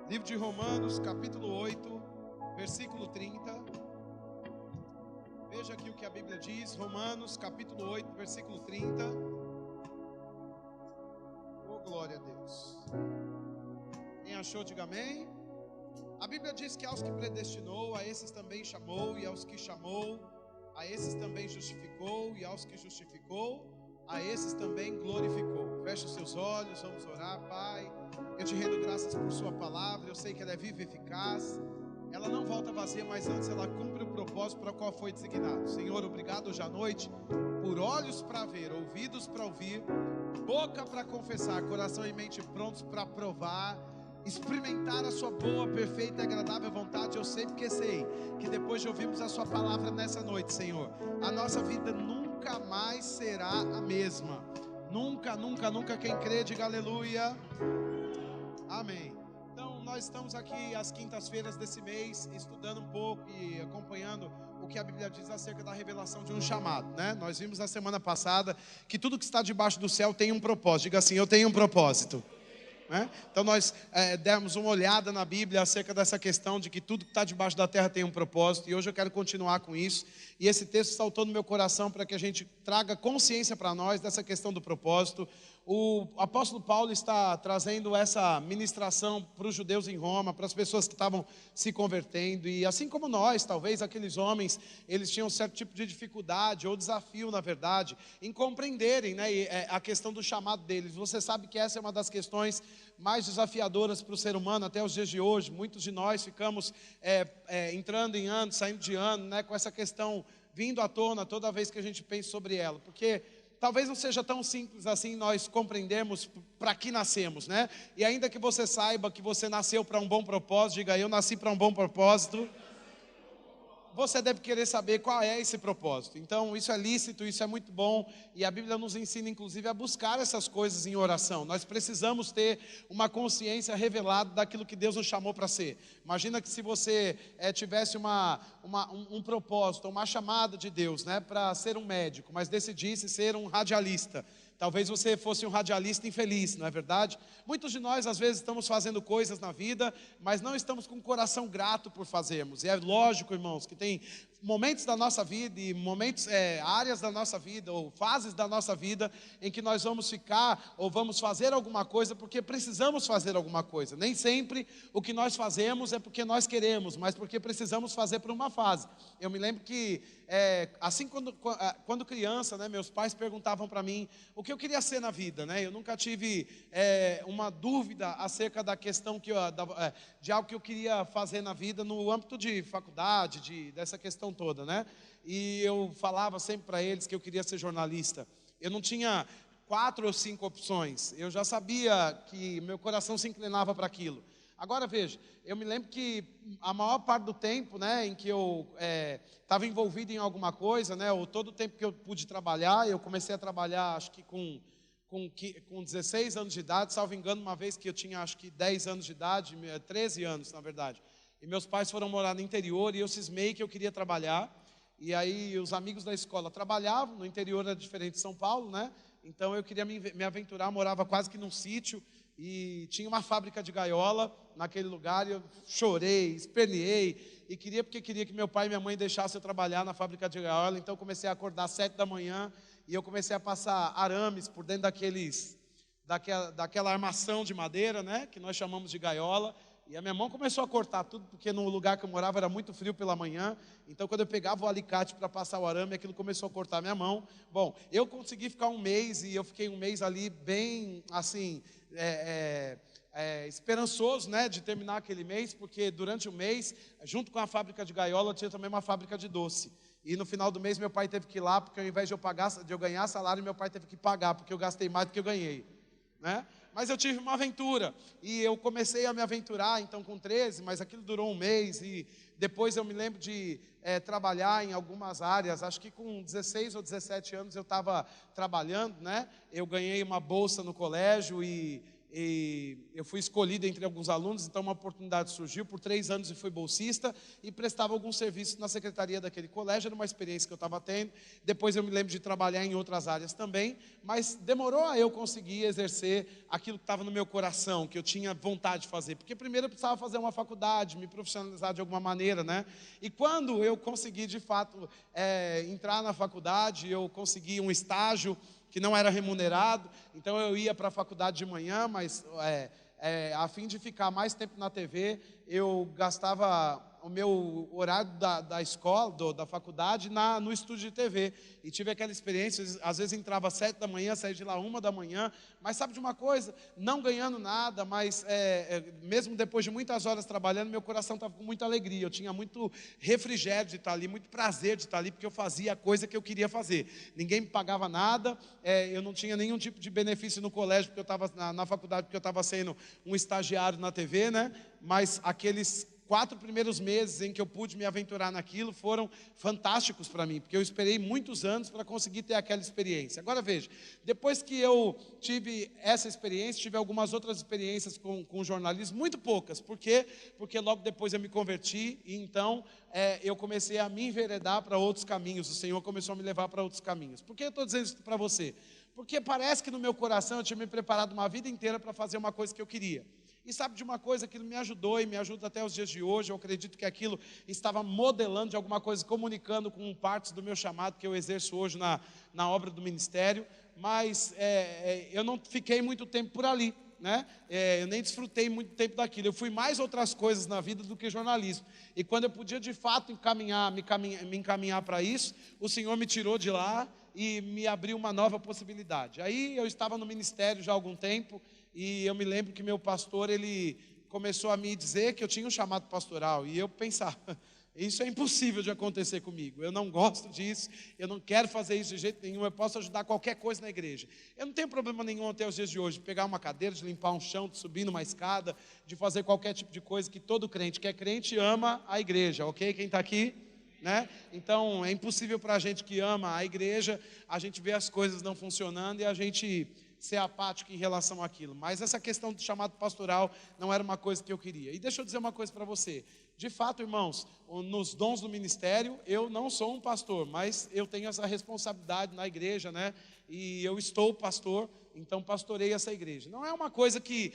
Livro de Romanos, capítulo 8, versículo 30. Veja aqui o que a Bíblia diz. Romanos, capítulo 8, versículo 30. Oh, glória a Deus. Quem achou, diga amém. A Bíblia diz que aos que predestinou, a esses também chamou, e aos que chamou, a esses também justificou, e aos que justificou, a esses também glorificou. Feche os seus olhos, vamos orar. Pai, eu te rendo graças por sua palavra. Eu sei que ela é viva e eficaz. Ela não volta vazia, mas antes ela cumpre o propósito para o qual foi designado. Senhor, obrigado hoje à noite por olhos para ver, ouvidos para ouvir, boca para confessar, coração e mente prontos para provar, experimentar a sua boa, perfeita e agradável vontade. Eu sei porque sei que depois de ouvirmos a sua palavra nessa noite, Senhor, a nossa vida nunca mais será a mesma. Nunca, nunca, nunca. Quem crê, diga aleluia. Amém. Então nós estamos aqui às quintas-feiras desse mês, estudando um pouco e acompanhando o que a Bíblia diz acerca da revelação de um chamado, né? Nós vimos na semana passada que tudo que está debaixo do céu tem um propósito. Diga assim: eu tenho um propósito. Né? Então nós demos uma olhada na Bíblia acerca dessa questão de que tudo que está debaixo da terra tem um propósito, e hoje eu quero continuar com isso, e esse texto saltou no meu coração para que a gente traga consciência para nós dessa questão do propósito. O apóstolo Paulo está trazendo essa ministração para os judeus em Roma, para as pessoas que estavam se convertendo, e assim como nós, talvez aqueles homens, eles tinham um certo tipo de dificuldade ou desafio, na verdade, em compreenderem, né, a questão do chamado deles. Você sabe que essa é uma das questões mais desafiadoras para o ser humano até os dias de hoje. Muitos de nós ficamos entrando em ano, saindo de ano, né, com essa questão vindo à tona toda vez que a gente pensa sobre ela, porque talvez não seja tão simples assim nós compreendermos para que nascemos, né? E ainda que você saiba que você nasceu para um bom propósito, diga: eu nasci para um bom propósito. Você deve querer saber qual é esse propósito. Então isso é lícito, isso é muito bom, e a Bíblia nos ensina inclusive a buscar essas coisas em oração. Nós precisamos ter uma consciência revelada daquilo que Deus nos chamou para ser. Imagina que se você tivesse um propósito, uma chamada de Deus, né, para ser um médico, mas decidisse ser um radialista. Talvez você fosse um radialista infeliz, não é verdade? Muitos de nós às vezes estamos fazendo coisas na vida, mas não estamos com o coração grato por fazermos. E é lógico, irmãos, que tem momentos da nossa vida e momentos, áreas da nossa vida ou fases da nossa vida em que nós vamos ficar ou vamos fazer alguma coisa porque precisamos fazer alguma coisa. Nem sempre o que nós fazemos é porque nós queremos, mas porque precisamos fazer por uma fase. Eu me lembro que assim quando criança, né, meus pais perguntavam para mim o que eu queria ser na vida, né? Eu nunca tive uma dúvida acerca da questão de algo que eu queria fazer na vida no âmbito de faculdade, dessa questão toda, né? E eu falava sempre para eles que eu queria ser jornalista. Eu não tinha 4 ou 5 opções. Eu já sabia que meu coração se inclinava para aquilo. Agora veja, eu me lembro que a maior parte do tempo, né, em que eu estava envolvido em alguma coisa, né, ou todo o tempo que eu pude trabalhar, eu comecei a trabalhar acho que com 16 anos de idade, salvo engano, uma vez que eu tinha acho que 10 anos de idade, 13 anos na verdade. E meus pais foram morar no interior e eu cismei que eu queria trabalhar. E aí os amigos da escola trabalhavam, no interior era diferente de São Paulo, né? Então eu queria me aventurar, morava quase que num sítio e tinha uma fábrica de gaiola naquele lugar, e eu chorei, esperneei e porque queria que meu pai e minha mãe deixassem eu trabalhar na fábrica de gaiola. Então eu comecei a acordar às 7 da manhã e eu comecei a passar arames por dentro daquela armação de madeira, né, que nós chamamos de gaiola. E a minha mão começou a cortar tudo, porque no lugar que eu morava era muito frio pela manhã. Então quando eu pegava o alicate para passar o arame, aquilo começou a cortar a minha mão. Bom, eu consegui ficar um mês, e eu fiquei um mês ali bem assim, esperançoso, né, de terminar aquele mês, porque durante o mês, junto com a fábrica de gaiola, tinha também uma fábrica de doce. E no final do mês meu pai teve que ir lá, porque ao invés de eu ganhar salário, meu pai teve que pagar, porque eu gastei mais do que eu ganhei, né? Mas eu tive uma aventura, e eu comecei a me aventurar, então com 13, mas aquilo durou um mês, e depois eu me lembro de trabalhar em algumas áreas. Acho que com 16 ou 17 anos eu estava trabalhando, né? Eu ganhei uma bolsa no colégio, e e eu fui escolhido entre alguns alunos, então uma oportunidade surgiu. Por 3 anos eu fui bolsista e prestava alguns serviços na secretaria daquele colégio. Era uma experiência que eu estava tendo. Depois eu me lembro de trabalhar em outras áreas também, mas demorou a eu conseguir exercer aquilo que estava no meu coração, que eu tinha vontade de fazer, porque primeiro eu precisava fazer uma faculdade, me profissionalizar de alguma maneira, né? E quando eu consegui de fato entrar na faculdade, eu consegui um estágio que não era remunerado, então eu ia para a faculdade de manhã, mas a fim de ficar mais tempo na TV, eu gastava o meu horário da escola, da faculdade, no estúdio de TV, e tive aquela experiência. Às vezes entrava às 7 da manhã, saía de lá 1 da manhã, mas sabe de uma coisa? Não ganhando nada, mas mesmo depois de muitas horas trabalhando, meu coração estava com muita alegria, eu tinha muito refrigério de estar ali, muito prazer de estar ali, porque eu fazia a coisa que eu queria fazer. Ninguém me pagava nada, eu não tinha nenhum tipo de benefício no colégio, porque eu estava na faculdade, porque eu estava sendo um estagiário na TV, né? Mas aqueles 4 primeiros meses em que eu pude me aventurar naquilo foram fantásticos para mim, porque eu esperei muitos anos para conseguir ter aquela experiência. Agora veja, depois que eu tive essa experiência, tive algumas outras experiências com jornalismo, muito poucas. Por quê? Porque logo depois eu me converti e então eu comecei a me enveredar para outros caminhos. O Senhor começou a me levar para outros caminhos. Por que eu estou dizendo isso para você? Porque parece que no meu coração eu tinha me preparado uma vida inteira para fazer uma coisa que eu queria. E sabe de uma coisa, aquilo me ajudou e me ajuda até os dias de hoje. Eu acredito que aquilo estava modelando de alguma coisa, comunicando com partes do meu chamado que eu exerço hoje na obra do ministério. Mas eu não fiquei muito tempo por ali, né? Eu nem desfrutei muito tempo daquilo. Eu fui mais outras coisas na vida do que jornalismo. E quando eu podia de fato me encaminhar para isso, o Senhor me tirou de lá e me abriu uma nova possibilidade. Aí eu estava no ministério já há algum tempo, e eu me lembro que meu pastor, ele começou a me dizer que eu tinha um chamado pastoral, e eu pensava, isso é impossível de acontecer comigo, eu não gosto disso, eu não quero fazer isso de jeito nenhum, eu posso ajudar qualquer coisa na igreja. Eu não tenho problema nenhum até os dias de hoje, de pegar uma cadeira, de limpar um chão, de subir numa escada, de fazer qualquer tipo de coisa que todo crente que é crente ama a igreja, ok? Quem está aqui? Né? Então é impossível para a gente que ama a igreja, a gente vê as coisas não funcionando e a gente ser apático em relação àquilo. Mas essa questão do chamado pastoral não era uma coisa que eu queria. E deixa eu dizer uma coisa para você. De fato, irmãos, nos dons do ministério, eu não sou um pastor, mas eu tenho essa responsabilidade na igreja, né? E eu estou pastor, então pastorei essa igreja. Não é uma coisa que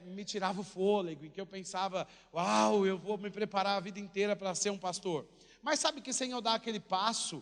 me tirava o fôlego, em que eu pensava, uau, eu vou me preparar a vida inteira para ser um pastor. Mas sabe que sem eu dar aquele passo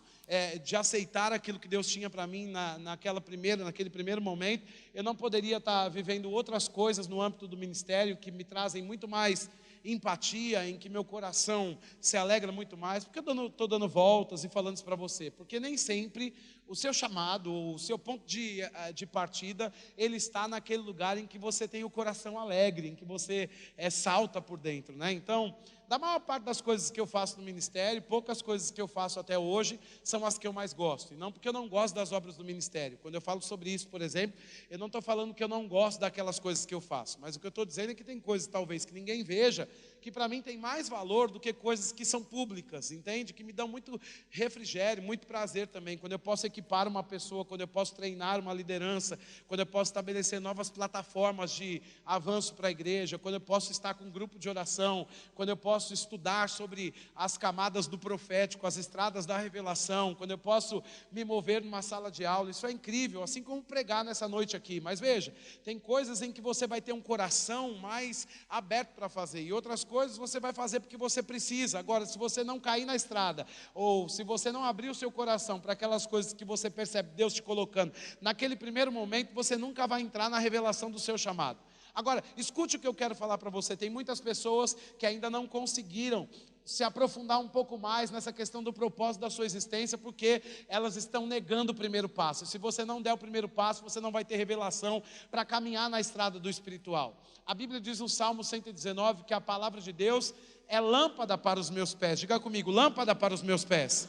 de aceitar aquilo que Deus tinha para mim naquele primeiro momento, eu não poderia estar vivendo outras coisas no âmbito do ministério que me trazem muito mais empatia, em que meu coração se alegra muito mais. Porque eu estou dando voltas e falando isso para você? Porque nem sempre o seu chamado, o seu ponto de partida, ele está naquele lugar em que você tem o coração alegre, em que você salta por dentro, né? Então, da maior parte das coisas que eu faço no ministério, poucas coisas que eu faço até hoje são as que eu mais gosto. E não porque eu não gosto das obras do ministério. Quando eu falo sobre isso, por exemplo, eu não estou falando que eu não gosto daquelas coisas que eu faço. Mas o que eu estou dizendo é que tem coisas talvez que ninguém veja, que para mim tem mais valor do que coisas que são públicas, entende? Que me dão muito refrigério, muito prazer também. Quando eu posso equipar uma pessoa, quando eu posso treinar uma liderança, quando eu posso estabelecer novas plataformas de avanço para a igreja, quando eu posso estar com um grupo de oração, quando eu posso estudar sobre as camadas do profético, as estradas da revelação, quando eu posso me mover numa sala de aula, isso é incrível, assim como pregar nessa noite aqui. Mas veja, tem coisas em que você vai ter um coração mais aberto para fazer, e outras coisas você vai fazer porque você precisa. Agora, se você não cair na estrada, ou se você não abrir o seu coração para aquelas coisas que você percebe Deus te colocando, naquele primeiro momento, você nunca vai entrar na revelação do seu chamado. Agora, escute o que eu quero falar para você. Tem muitas pessoas que ainda não conseguiram se aprofundar um pouco mais nessa questão do propósito da sua existência, porque elas estão negando o primeiro passo. Se você não der o primeiro passo, você não vai ter revelação para caminhar na estrada do espiritual. A Bíblia diz no Salmo 119 que a palavra de Deus é lâmpada para os meus pés. Diga comigo, lâmpada para os meus pés.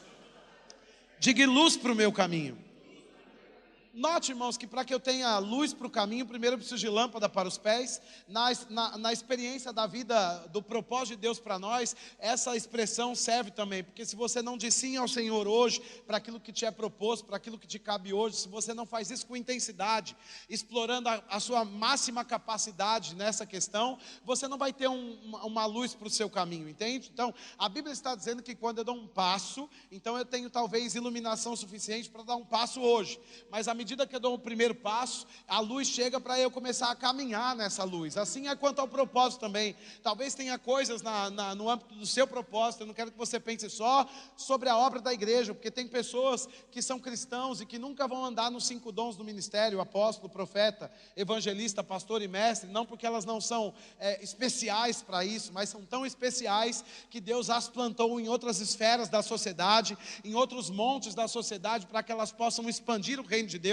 Diga luz para o meu caminho. Note, irmãos, que para que eu tenha luz para o caminho, primeiro eu preciso de lâmpada para os pés. Na experiência da vida, do propósito de Deus para nós, essa expressão serve também, porque se você não diz sim ao Senhor hoje, para aquilo que te é proposto, para aquilo que te cabe hoje, se você não faz isso com intensidade, explorando a sua máxima capacidade nessa questão, você não vai ter uma luz para o seu caminho, entende? Então, a Bíblia está dizendo que quando eu dou um passo, então eu tenho talvez iluminação suficiente para dar um passo hoje, mas à medida que eu dou o primeiro passo, a luz chega para eu começar a caminhar nessa luz. Assim é quanto ao propósito também. Talvez tenha coisas no âmbito do seu propósito. Eu não quero que você pense só sobre a obra da igreja, porque tem pessoas que são cristãos e que nunca vão andar nos 5 dons do ministério: apóstolo, profeta, evangelista, pastor e mestre. Não porque elas não são especiais para isso, mas são tão especiais que Deus as plantou em outras esferas da sociedade, em outros montes da sociedade, para que elas possam expandir o reino de Deus.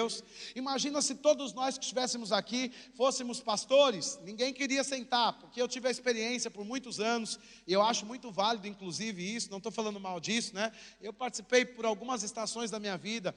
Imagina se todos nós que estivéssemos aqui fôssemos pastores. Ninguém queria sentar, porque eu tive a experiência por muitos anos, e eu acho muito válido inclusive isso, não estou falando mal disso, né? Eu participei por algumas estações da minha vida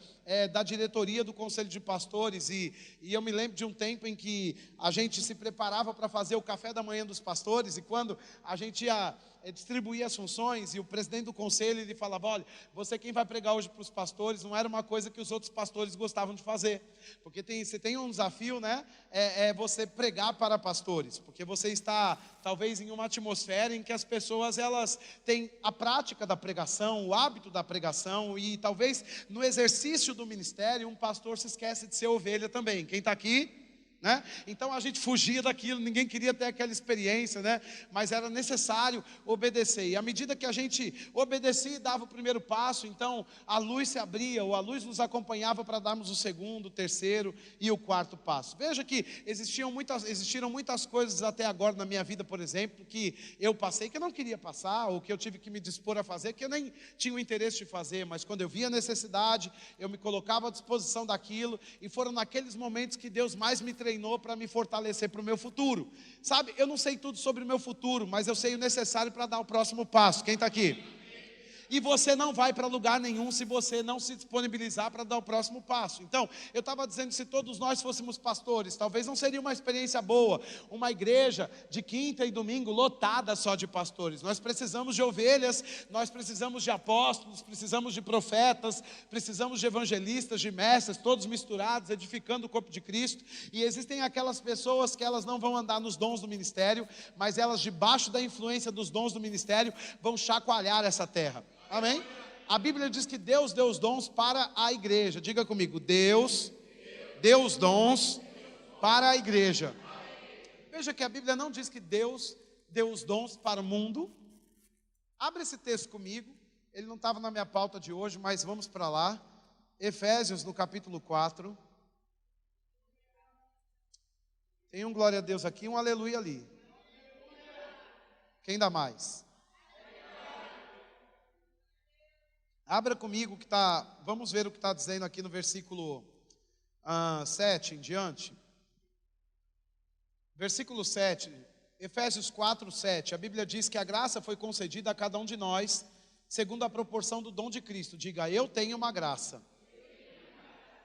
da diretoria do conselho de pastores, e eu me lembro de um tempo em que a gente se preparava para fazer o café da manhã dos pastores, e quando a gente ia distribuir as funções, e o presidente do conselho, ele falava: olha, você quem vai pregar hoje para os pastores. Não era uma coisa que os outros pastores gostavam de fazer, porque você tem um desafio, né? Você pregar para pastores, porque você está talvez em uma atmosfera em que as pessoas, elas têm a prática da pregação, o hábito da pregação, e talvez no exercício do ministério um pastor se esquece de ser ovelha também. Quem está aqui? Né? Então a gente fugia daquilo, ninguém queria ter aquela experiência, né? Mas era necessário obedecer, e à medida que a gente obedecia e dava o primeiro passo, então a luz se abria, ou a luz nos acompanhava para darmos o segundo, o terceiro e o quarto passo. Veja que existiram muitas coisas até agora na minha vida, por exemplo, que eu passei, que eu não queria passar, ou que eu tive que me dispor a fazer, que eu nem tinha o interesse de fazer, mas quando eu via a necessidade, eu me colocava à disposição daquilo, e foram naqueles momentos que Deus mais me treinou para me fortalecer para o meu futuro. Sabe, eu não sei tudo sobre o meu futuro, mas eu sei o necessário para dar o próximo passo. Quem está aqui? E você não vai para lugar nenhum se você não se disponibilizar para dar o próximo passo. Então, eu estava dizendo, se todos nós fôssemos pastores, talvez não seria uma experiência boa, uma igreja de quinta e domingo lotada só de pastores. Nós precisamos de ovelhas, nós precisamos de apóstolos, precisamos de profetas, precisamos de evangelistas, de mestres, todos misturados, edificando o corpo de Cristo. E existem aquelas pessoas que elas não vão andar nos dons do ministério, mas elas, debaixo da influência dos dons do ministério, vão chacoalhar essa terra. Amém? A Bíblia diz que Deus deu os dons para a igreja. Diga comigo: Deus deu os dons para a igreja. Veja que a Bíblia não diz que Deus deu os dons para o mundo. Abre esse texto comigo. Ele não estava na minha pauta de hoje, mas vamos para lá. Efésios, no capítulo 4. Tem um glória a Deus aqui, um aleluia ali. Quem dá mais? Abra comigo que está, vamos ver o que está dizendo aqui no versículo 7 em diante. Versículo 7, Efésios 4, 7. A Bíblia diz que a graça foi concedida a cada um de nós, segundo a proporção do dom de Cristo. Diga: eu tenho uma graça.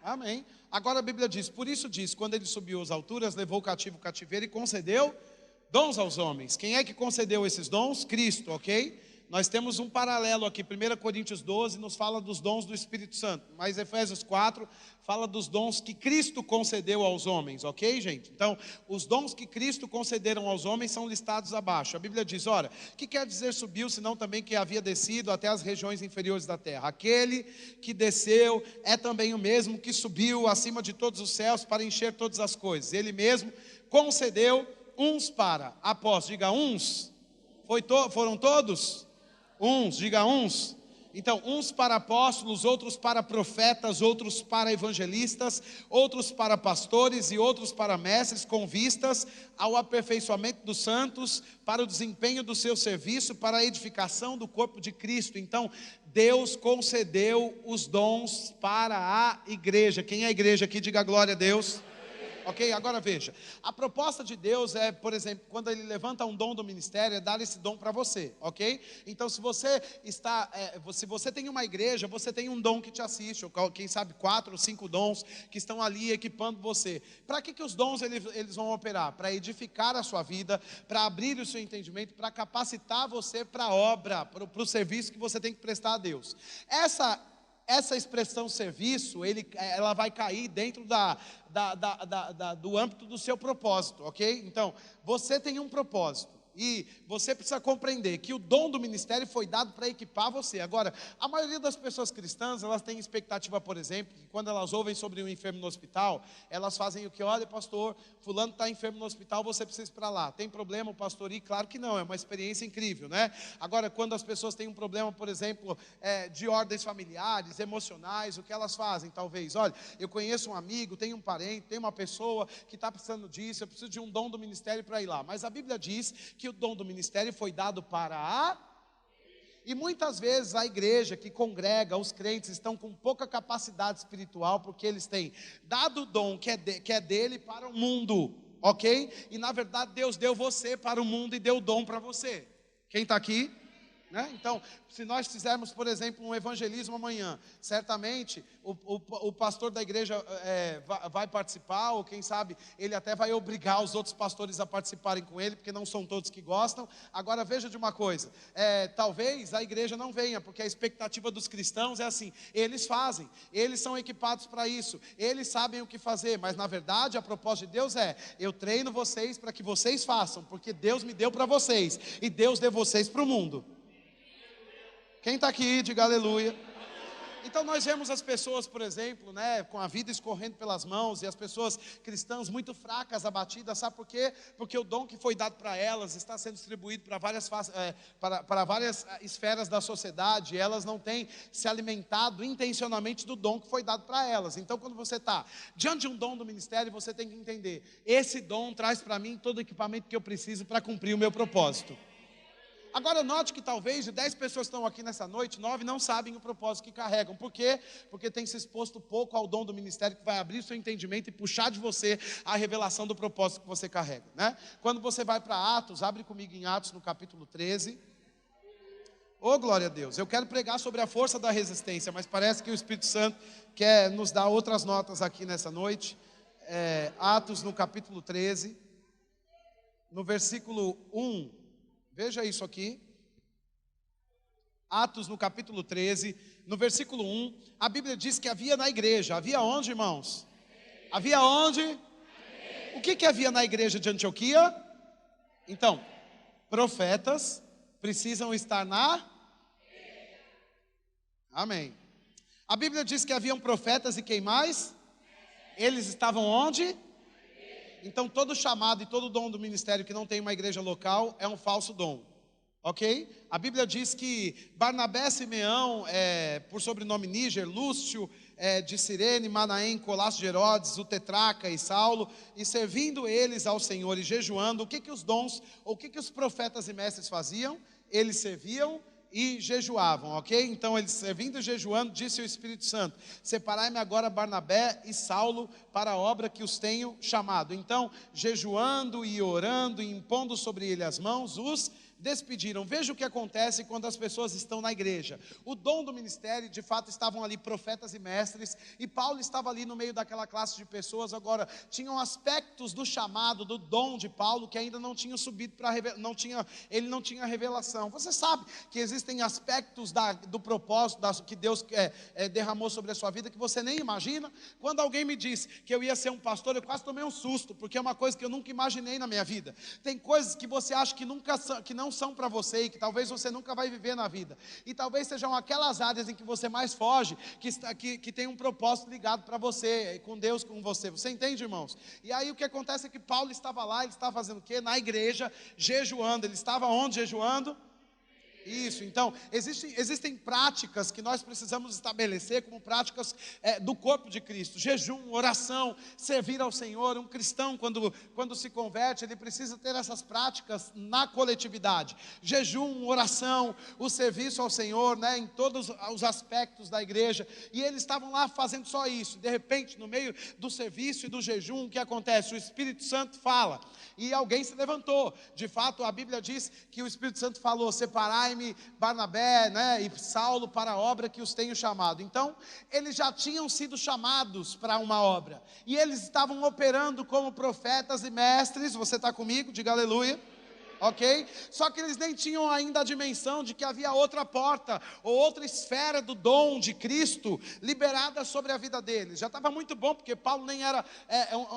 Amém. Agora a Bíblia diz, por isso diz, quando ele subiu às alturas, levou o cativo o cativeiro e concedeu dons aos homens. Quem é que concedeu esses dons? Cristo, ok? Nós temos um paralelo aqui, 1 Coríntios 12 nos fala dos dons do Espírito Santo, mas Efésios 4 fala dos dons que Cristo concedeu aos homens, ok, gente? Então, os dons que Cristo concederam aos homens são listados abaixo. A Bíblia diz, ora, o que quer dizer subiu, senão também que havia descido até as regiões inferiores da terra? Aquele que desceu é também o mesmo que subiu acima de todos os céus para encher todas as coisas. Ele mesmo concedeu uns para apóstolos, diga uns, foram todos? Uns, diga uns. Então, uns para apóstolos, outros para profetas, outros para evangelistas, outros para pastores e outros para mestres, com vistas ao aperfeiçoamento dos santos, para o desempenho do seu serviço, para a edificação do corpo de Cristo. Então, Deus concedeu os dons para a igreja. Quem é a igreja aqui? Diga glória a Deus. Ok? Agora veja, a proposta de Deus é, por exemplo, quando Ele levanta um dom do ministério, é dar esse dom para você, ok? Então, se você se você tem uma igreja, você tem um dom que te assiste, ou quem sabe 4 ou 5 dons que estão ali equipando você. Para que os dons eles vão operar? Para edificar a sua vida, para abrir o seu entendimento, para capacitar você para a obra, para o serviço que você tem que prestar a Deus. Essa expressão serviço, ela vai cair dentro do âmbito do seu propósito, ok? Então, você tem um propósito. E você precisa compreender que o dom do ministério foi dado para equipar você. Agora, a maioria das pessoas cristãs, elas têm expectativa, por exemplo, que quando elas ouvem sobre um enfermo no hospital, elas fazem o que? Olha, pastor, fulano está enfermo no hospital, você precisa ir para lá. Tem problema o pastor ir? Claro que não, é uma experiência incrível, né? Agora, quando as pessoas têm um problema, por exemplo, de ordens familiares, emocionais, o que elas fazem? Talvez, olha, eu conheço um amigo, tenho um parente, tenho uma pessoa que está precisando disso, eu preciso de um dom do ministério para ir lá. Mas a Bíblia diz que o dom do ministério foi dado para E muitas vezes a igreja que congrega, os crentes estão com pouca capacidade espiritual, porque eles têm dado o dom que é dele para o mundo, ok? E na verdade Deus deu você para o mundo e deu o dom para você. Quem está aqui? Né? Então, se nós fizermos, por exemplo, um evangelismo amanhã, certamente o pastor da igreja vai participar, ou quem sabe ele até vai obrigar os outros pastores a participarem com ele, porque não são todos que gostam. Agora veja de uma coisa, talvez a igreja não venha, porque a expectativa dos cristãos é assim: eles fazem, eles são equipados para isso, eles sabem o que fazer, mas na verdade a proposta de Deus eu treino vocês para que vocês façam, porque Deus me deu para vocês, e Deus deu vocês para o mundo. Quem está aqui, diga aleluia. Então nós vemos as pessoas, por exemplo, né, com a vida escorrendo pelas mãos, e as pessoas cristãs muito fracas, abatidas. Sabe por quê? Porque o dom que foi dado para elas está sendo distribuído para várias esferas da sociedade, e elas não têm se alimentado intencionalmente do dom que foi dado para elas. Então, quando você está diante de um dom do ministério, você tem que entender: esse dom traz para mim todo o equipamento que eu preciso para cumprir o meu propósito. Agora note que talvez de 10 pessoas que estão aqui nessa noite, 9 não sabem o propósito que carregam. Por quê? Porque tem se exposto pouco ao dom do ministério, que vai abrir o seu entendimento e puxar de você a revelação do propósito que você carrega, né? Quando você vai para Atos, abre comigo em Atos no capítulo 13. Oh, glória a Deus. Eu quero pregar sobre a força da resistência, mas parece que o Espírito Santo quer nos dar outras notas aqui nessa noite. Atos no capítulo 13, no versículo 1. Veja isso aqui. Atos no capítulo 13, no versículo 1, a Bíblia diz que havia na igreja. Havia onde, irmãos? Havia onde? O que havia na igreja de Antioquia? Então, profetas precisam estar na... Amém. A Bíblia diz que haviam profetas, e quem mais? Eles estavam onde? Então todo chamado e todo dom do ministério que não tem uma igreja local é um falso dom, ok? A Bíblia diz que Barnabé, Simeão, por sobrenome Níger, Lúcio de Cirene, Manaém, Colasso de Herodes, o Tetraca e Saulo, e servindo eles ao Senhor e jejuando, o que os dons, o que os profetas e mestres faziam? Eles serviam e jejuavam, ok? Então eles servindo e jejuando, disse o Espírito Santo: separai-me agora Barnabé e Saulo para a obra que os tenho chamado. Então, jejuando e orando e impondo sobre ele as mãos, os despediram. Veja o que acontece quando as pessoas estão na igreja. O dom do ministério, de fato, estavam ali profetas e mestres, e Paulo estava ali no meio daquela classe de pessoas. Agora, tinham aspectos do chamado, do dom de Paulo, que ainda não tinham subido para ele não tinha revelação. Você sabe que existem aspectos do propósito que Deus derramou sobre a sua vida, que você nem imagina. Quando alguém me disse que eu ia ser um pastor, eu quase tomei um susto, porque é uma coisa que eu nunca imaginei na minha vida. Tem coisas que você acha que não são para você, e que talvez você nunca vai viver na vida, e talvez sejam aquelas áreas em que você mais foge, que tem um propósito ligado para você, com Deus, com você. Você entende, irmãos? E aí o que acontece é que Paulo estava lá, ele estava fazendo o quê? Na igreja, jejuando. Ele estava onde jejuando? Isso, então, existem práticas que nós precisamos estabelecer como práticas do corpo de Cristo. Jejum, oração, servir ao Senhor. Um cristão, quando se converte, ele precisa ter essas práticas na coletividade. Jejum, oração, o serviço ao Senhor, né, em todos os aspectos da igreja. E eles estavam lá fazendo só isso. De repente, no meio do serviço e do jejum, o que acontece? O Espírito Santo fala. E alguém se levantou. De fato, a Bíblia diz que o Espírito Santo falou: separai-me Barnabé, né, e Saulo para a obra que os tenho chamado. Então, eles já tinham sido chamados para uma obra. E eles estavam operando como profetas e mestres. Você está comigo? Diga aleluia. Ok? Só que eles nem tinham ainda a dimensão de que havia outra porta, ou outra esfera do dom de Cristo liberada sobre a vida deles. Já estava muito bom, porque Paulo nem era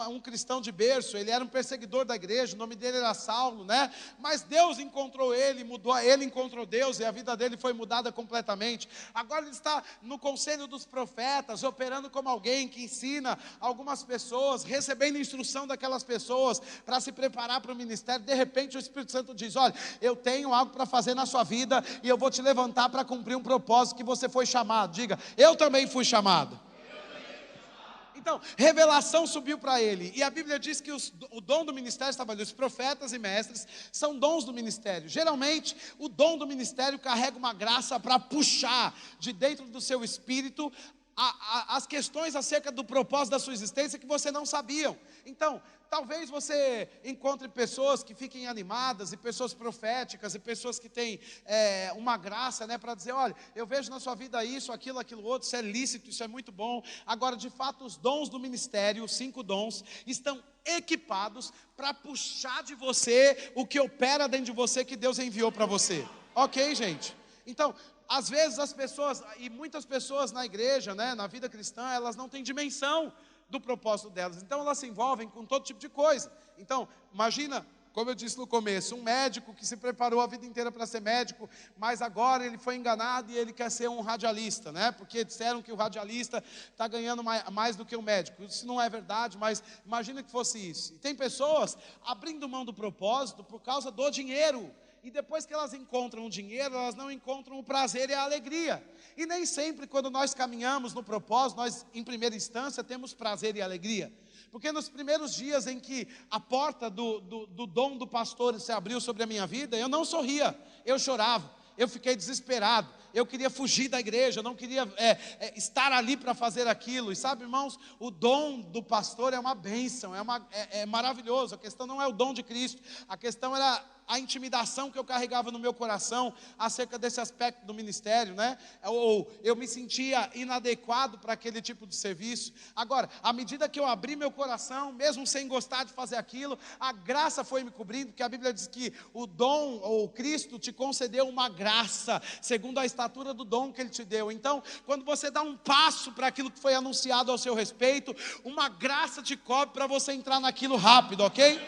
um cristão de berço, ele era um perseguidor da igreja, o nome dele era Saulo, né? Mas Deus encontrou ele, ele encontrou Deus, e a vida dele foi mudada completamente. Agora ele está no conselho dos profetas, operando como alguém que ensina algumas pessoas, recebendo instrução daquelas pessoas, para se preparar para o ministério. De repente o Espírito Santo diz: olha, eu tenho algo para fazer na sua vida, e eu vou te levantar para cumprir um propósito que você foi chamado. Diga: eu também fui chamado. Então, revelação subiu para ele, e a Bíblia diz que o dom do ministério estava ali. Os profetas e mestres são dons do ministério. Geralmente, o dom do ministério carrega uma graça para puxar de dentro do seu espírito as questões acerca do propósito da sua existência que você não sabia. Então, talvez você encontre pessoas que fiquem animadas, e pessoas proféticas, e pessoas que têm uma graça, né, para dizer: olha, eu vejo na sua vida isso, aquilo outro, isso é lícito, isso é muito bom. Agora, de fato, os dons do ministério, os 5 dons, estão equipados para puxar de você o que opera dentro de você, que Deus enviou para você. Ok, gente? Então, às vezes as pessoas, e muitas pessoas na igreja, né, na vida cristã, elas não têm dimensão do propósito delas. Então elas se envolvem com todo tipo de coisa. Então, imagina, como eu disse no começo, um médico que se preparou a vida inteira para ser médico, mas agora ele foi enganado e ele quer ser um radialista, né? Porque disseram que o radialista está ganhando mais do que o médico. Isso não é verdade, mas imagina que fosse isso. E tem pessoas abrindo mão do propósito por causa do dinheiro. E depois que elas encontram o dinheiro, elas não encontram o prazer e a alegria. E nem sempre, quando nós caminhamos no propósito, nós, em primeira instância, temos prazer e alegria. Porque nos primeiros dias em que a porta do dom do pastor se abriu sobre a minha vida, eu não sorria, eu chorava, eu fiquei desesperado, eu queria fugir da igreja, eu não queria estar ali para fazer aquilo. E sabe, irmãos, o dom do pastor é uma bênção, é maravilhoso. A questão não é o dom de Cristo, a questão era a intimidação que eu carregava no meu coração acerca desse aspecto do ministério, né? Ou eu me sentia inadequado para aquele tipo de serviço. Agora, à medida que eu abri meu coração, mesmo sem gostar de fazer aquilo, a graça foi me cobrindo, porque a Bíblia diz que o dom, ou Cristo te concedeu uma graça, segundo a estatura do dom que Ele te deu. Então, quando você dá um passo para aquilo que foi anunciado ao seu respeito, uma graça te cobre para você entrar naquilo rápido, ok?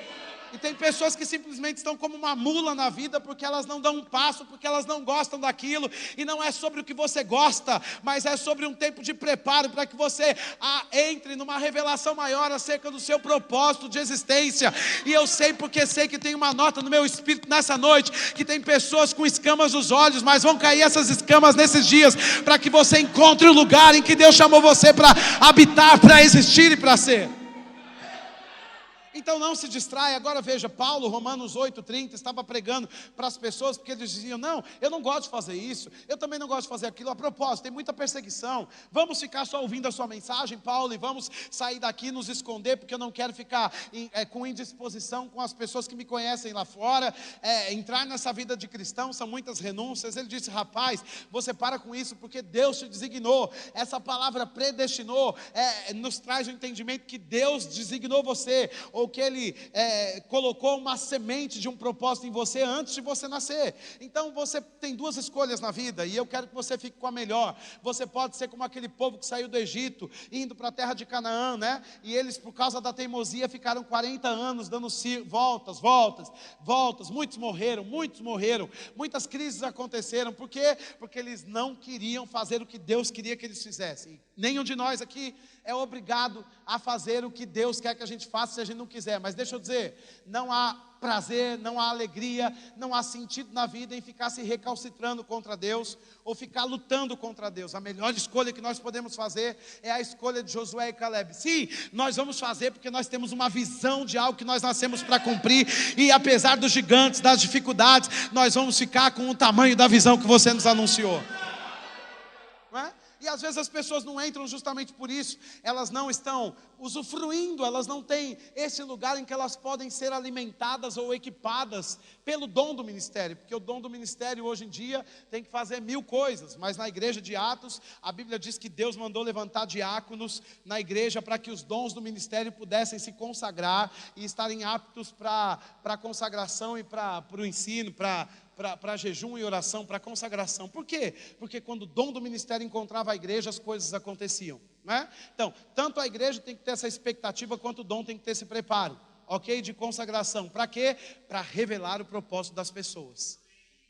E tem pessoas que simplesmente estão como uma mula na vida, porque elas não dão um passo, porque elas não gostam daquilo. E não é sobre o que você gosta, mas é sobre um tempo de preparo para que você entre numa revelação maior acerca do seu propósito de existência. E eu sei, porque sei que tem uma nota no meu espírito nessa noite, que tem pessoas com escamas nos olhos, mas vão cair essas escamas nesses dias, para que você encontre o lugar em que Deus chamou você para habitar, para existir e para ser. Então não se distrai. Agora veja, Paulo, Romanos 8:30, estava pregando para as pessoas, porque eles diziam: não, eu não gosto de fazer isso, eu também não gosto de fazer aquilo. A propósito, tem muita perseguição, vamos ficar só ouvindo a sua mensagem, Paulo, e vamos sair daqui, nos esconder, porque eu não quero ficar com indisposição com as pessoas que me conhecem lá fora. Entrar nessa vida de cristão são muitas renúncias. Ele disse: rapaz, você para com isso, porque Deus te designou. Essa palavra predestinou nos traz o entendimento que Deus designou você, ou que Ele colocou uma semente de um propósito em você antes de você nascer. Então você tem 2 escolhas na vida, e eu quero que você fique com a melhor. Você pode ser como aquele povo que saiu do Egito, indo para a terra de Canaã, né? E eles, por causa da teimosia, ficaram 40 anos dando voltas. Muitos morreram, muitas crises aconteceram. Por quê? Porque eles não queriam fazer o que Deus queria que eles fizessem. Nenhum de nós aqui é obrigado a fazer o que Deus quer que a gente faça, se a gente não quiser, mas deixa eu dizer, não há prazer, não há alegria, não há sentido na vida em ficar se recalcitrando contra Deus ou ficar lutando contra Deus. A melhor escolha que nós podemos fazer é a escolha de Josué e Caleb. Sim, nós vamos fazer porque nós temos uma visão de algo que nós nascemos para cumprir, e apesar dos gigantes, das dificuldades, nós vamos ficar com o tamanho da visão que você nos anunciou. Não é? E às vezes as pessoas não entram justamente por isso, elas não estão usufruindo, elas não têm esse lugar em que elas podem ser alimentadas ou equipadas pelo dom do ministério, porque o dom do ministério hoje em dia tem que fazer 1000 coisas, mas na igreja de Atos, a Bíblia diz que Deus mandou levantar diáconos na igreja para que os dons do ministério pudessem se consagrar e estarem aptos para a consagração e para o ensino, para jejum e oração, para consagração. Por quê? Porque quando o dom do ministério encontrava a igreja, as coisas aconteciam, né? Então, tanto a igreja tem que ter essa expectativa, quanto o dom tem que ter esse preparo, ok? De consagração. Para quê? Para revelar o propósito das pessoas.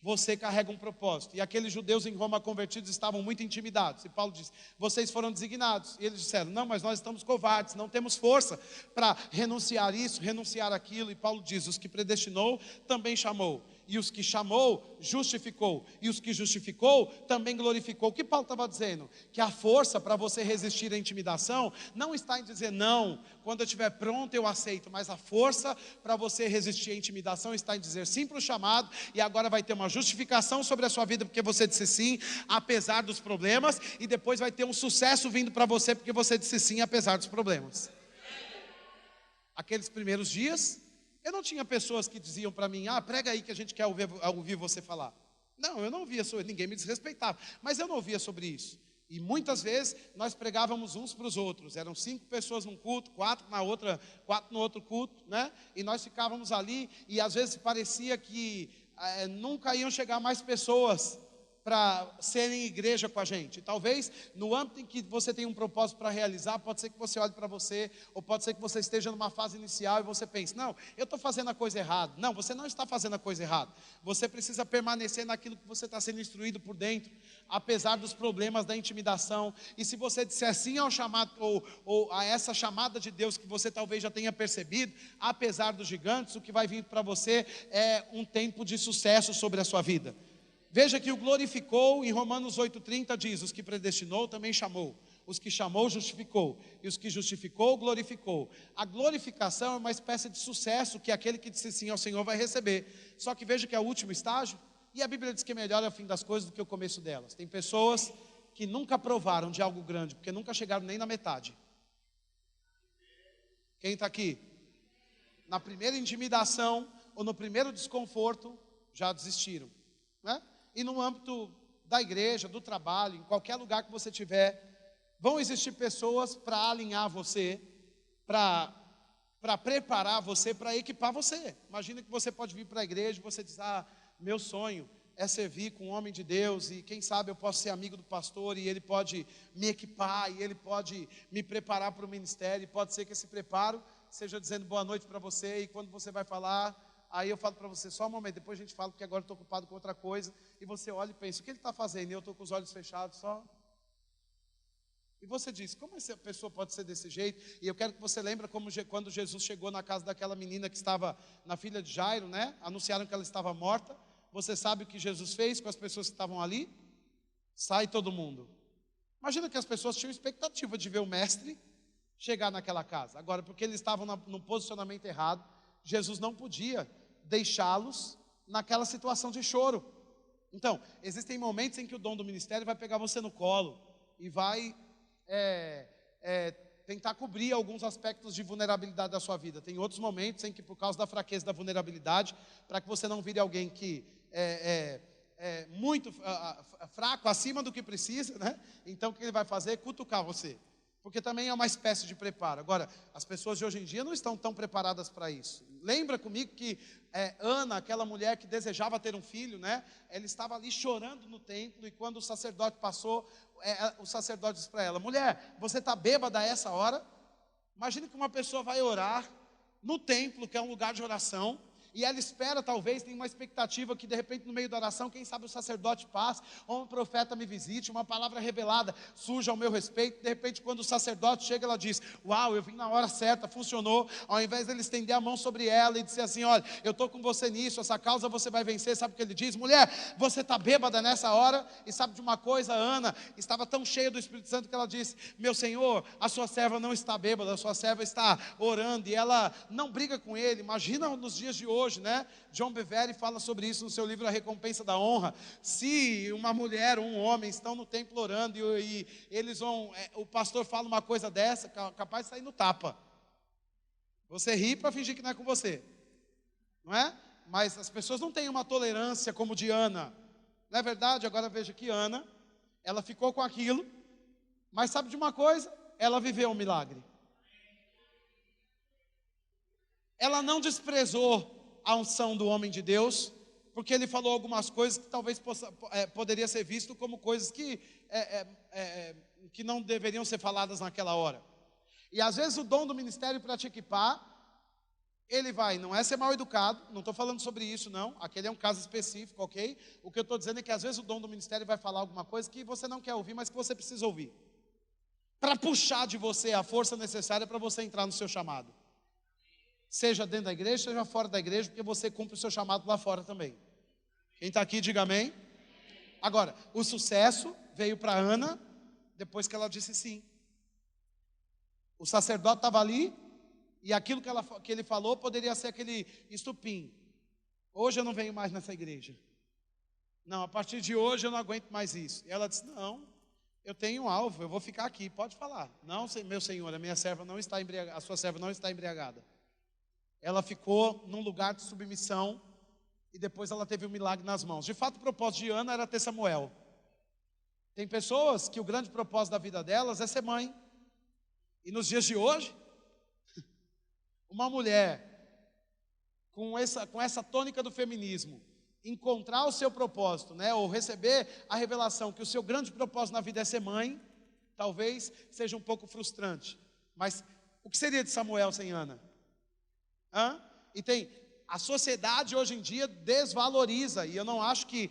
Você carrega um propósito. E aqueles judeus em Roma convertidos estavam muito intimidados. E Paulo diz: vocês foram designados. E eles disseram: não, mas nós estamos covardes, não temos força para renunciar isso, renunciar aquilo. E Paulo diz: os que predestinou, também chamou. E os que chamou, justificou. E os que justificou, também glorificou. O que Paulo estava dizendo? Que a força para você resistir à intimidação não está em dizer não, quando eu estiver pronto eu aceito. Mas a força para você resistir à intimidação está em dizer sim para o chamado. E agora vai ter uma justificação sobre a sua vida, porque você disse sim, apesar dos problemas. E depois vai ter um sucesso vindo para você, porque você disse sim, apesar dos problemas. Aqueles primeiros dias, eu não tinha pessoas que diziam para mim: prega aí que a gente quer ouvir você falar. Não, eu não ouvia sobre, ninguém me desrespeitava, mas eu não ouvia sobre isso. E muitas vezes nós pregávamos uns para os outros. Eram 5 pessoas num culto, 4 na outra, 4 no outro culto, né? E nós ficávamos ali, e às vezes parecia que nunca iam chegar mais pessoas para serem igreja com a gente. Talvez no âmbito em que você tem um propósito para realizar, pode ser que você olhe para você, ou pode ser que você esteja numa fase inicial e você pense: não, eu estou fazendo a coisa errada. Não, você não está fazendo a coisa errada. Você precisa permanecer naquilo que você está sendo instruído por dentro, apesar dos problemas da intimidação. E se você disser sim ao chamado, ou a essa chamada de Deus que você talvez já tenha percebido, apesar dos gigantes, o que vai vir para você é um tempo de sucesso sobre a sua vida. Veja que o glorificou, em Romanos 8,30 diz: os que predestinou também chamou, os que chamou justificou, e os que justificou glorificou. A glorificação é uma espécie de sucesso que aquele que disse sim ao Senhor vai receber. Só que veja que é o último estágio, e a Bíblia diz que melhor é o fim das coisas do que o começo delas. Tem pessoas que nunca provaram de algo grande, porque nunca chegaram nem na metade. Quem está aqui? Na primeira intimidação, ou no primeiro desconforto, já desistiram, né? E no âmbito da igreja, do trabalho, em qualquer lugar que você tiver, vão existir pessoas para alinhar você, para preparar você, para equipar você. Imagina que você pode vir para a igreja e você diz: meu sonho é servir com um homem de Deus, e quem sabe eu posso ser amigo do pastor, e ele pode me equipar, e ele pode me preparar para o ministério. E pode ser que esse preparo seja dizendo boa noite para você, e quando você vai falar, aí eu falo para você: só um momento, depois a gente fala, porque agora eu estou ocupado com outra coisa. E você olha e pensa: o que ele está fazendo? E eu estou com os olhos fechados só. E você diz: como essa pessoa pode ser desse jeito? E eu quero que você lembre quando Jesus chegou na casa daquela menina que estava na filha de Jairo, né? Anunciaram que ela estava morta. Você sabe o que Jesus fez com as pessoas que estavam ali? Sai todo mundo. Imagina que as pessoas tinham expectativa de ver o mestre chegar naquela casa. Agora, porque eles estavam no posicionamento errado, Jesus não podia deixá-los naquela situação de choro. Então, existem momentos em que o dom do ministério vai pegar você no colo e vai tentar cobrir alguns aspectos de vulnerabilidade da sua vida. Tem outros momentos em que, por causa da fraqueza da vulnerabilidade, para que você não vire alguém que é muito fraco, acima do que precisa, né? Então o que ele vai fazer é cutucar você, porque também é uma espécie de preparo. Agora, as pessoas de hoje em dia não estão tão preparadas para isso. Lembra comigo que Ana, aquela mulher que desejava ter um filho, né? Ela estava ali chorando no templo, e quando o sacerdote passou, o sacerdote disse para ela: mulher, você está bêbada a essa hora? Imagina que uma pessoa vai orar no templo, que é um lugar de oração, E ela espera, talvez, tem uma expectativa que de repente no meio da oração, quem sabe o sacerdote passe, ou um profeta me visite, uma palavra revelada surja ao meu respeito. De repente, quando o sacerdote chega, ela diz: uau, eu vim na hora certa, funcionou. Ao invés dele estender a mão sobre ela e dizer assim: olha, eu estou com você nisso, essa causa você vai vencer. Sabe o que ele diz? Mulher, você está bêbada nessa hora? E sabe de uma coisa? Ana estava tão cheia do Espírito Santo que ela disse: meu Senhor, a sua serva não está bêbada, a sua serva está orando. E ela não briga com ele. Imagina nos dias de hoje, né? John Bevere fala sobre isso no seu livro A Recompensa da Honra. Se uma mulher ou um homem estão no templo orando e eles vão, o pastor fala uma coisa dessa, capaz de sair no tapa. Você ri para fingir que não é com você, não é? Mas as pessoas não têm uma tolerância como de Ana. Não é verdade? Agora veja que Ana, ela ficou com aquilo, mas sabe de uma coisa? Ela viveu um milagre. Ela não desprezou a unção do homem de Deus, porque ele falou algumas coisas que talvez poderia ser visto como coisas que não deveriam ser faladas naquela hora. E às vezes o dom do ministério para te equipar, ele vai, não é ser mal educado, não estou falando sobre isso não, aquele é um caso específico, ok? O que eu estou dizendo é que às vezes o dom do ministério vai falar alguma coisa que você não quer ouvir, mas que você precisa ouvir, para puxar de você a força necessária para você entrar no seu chamado. Seja dentro da igreja, seja fora da igreja, porque você cumpre o seu chamado lá fora também. Quem está aqui, diga amém. Agora, o sucesso veio para Ana, depois que ela disse sim. O sacerdote estava ali, e aquilo que ele falou poderia ser aquele estupim. Hoje eu não venho mais nessa igreja. Não, a partir de hoje eu não aguento mais isso. E ela disse: não, eu tenho um alvo, eu vou ficar aqui, pode falar. Não, meu senhor, a minha serva não está embriagada, a sua serva não está embriagada. Ela ficou num lugar de submissão e depois ela teve um milagre nas mãos. De fato, o propósito de Ana era ter Samuel. Tem pessoas que o grande propósito da vida delas é ser mãe. E nos dias de hoje, uma mulher com essa tônica do feminismo, encontrar o seu propósito, né, ou receber a revelação que o seu grande propósito na vida é ser mãe, talvez seja um pouco frustrante. Mas o que seria de Samuel sem Ana? E a sociedade hoje em dia desvaloriza, e eu não acho que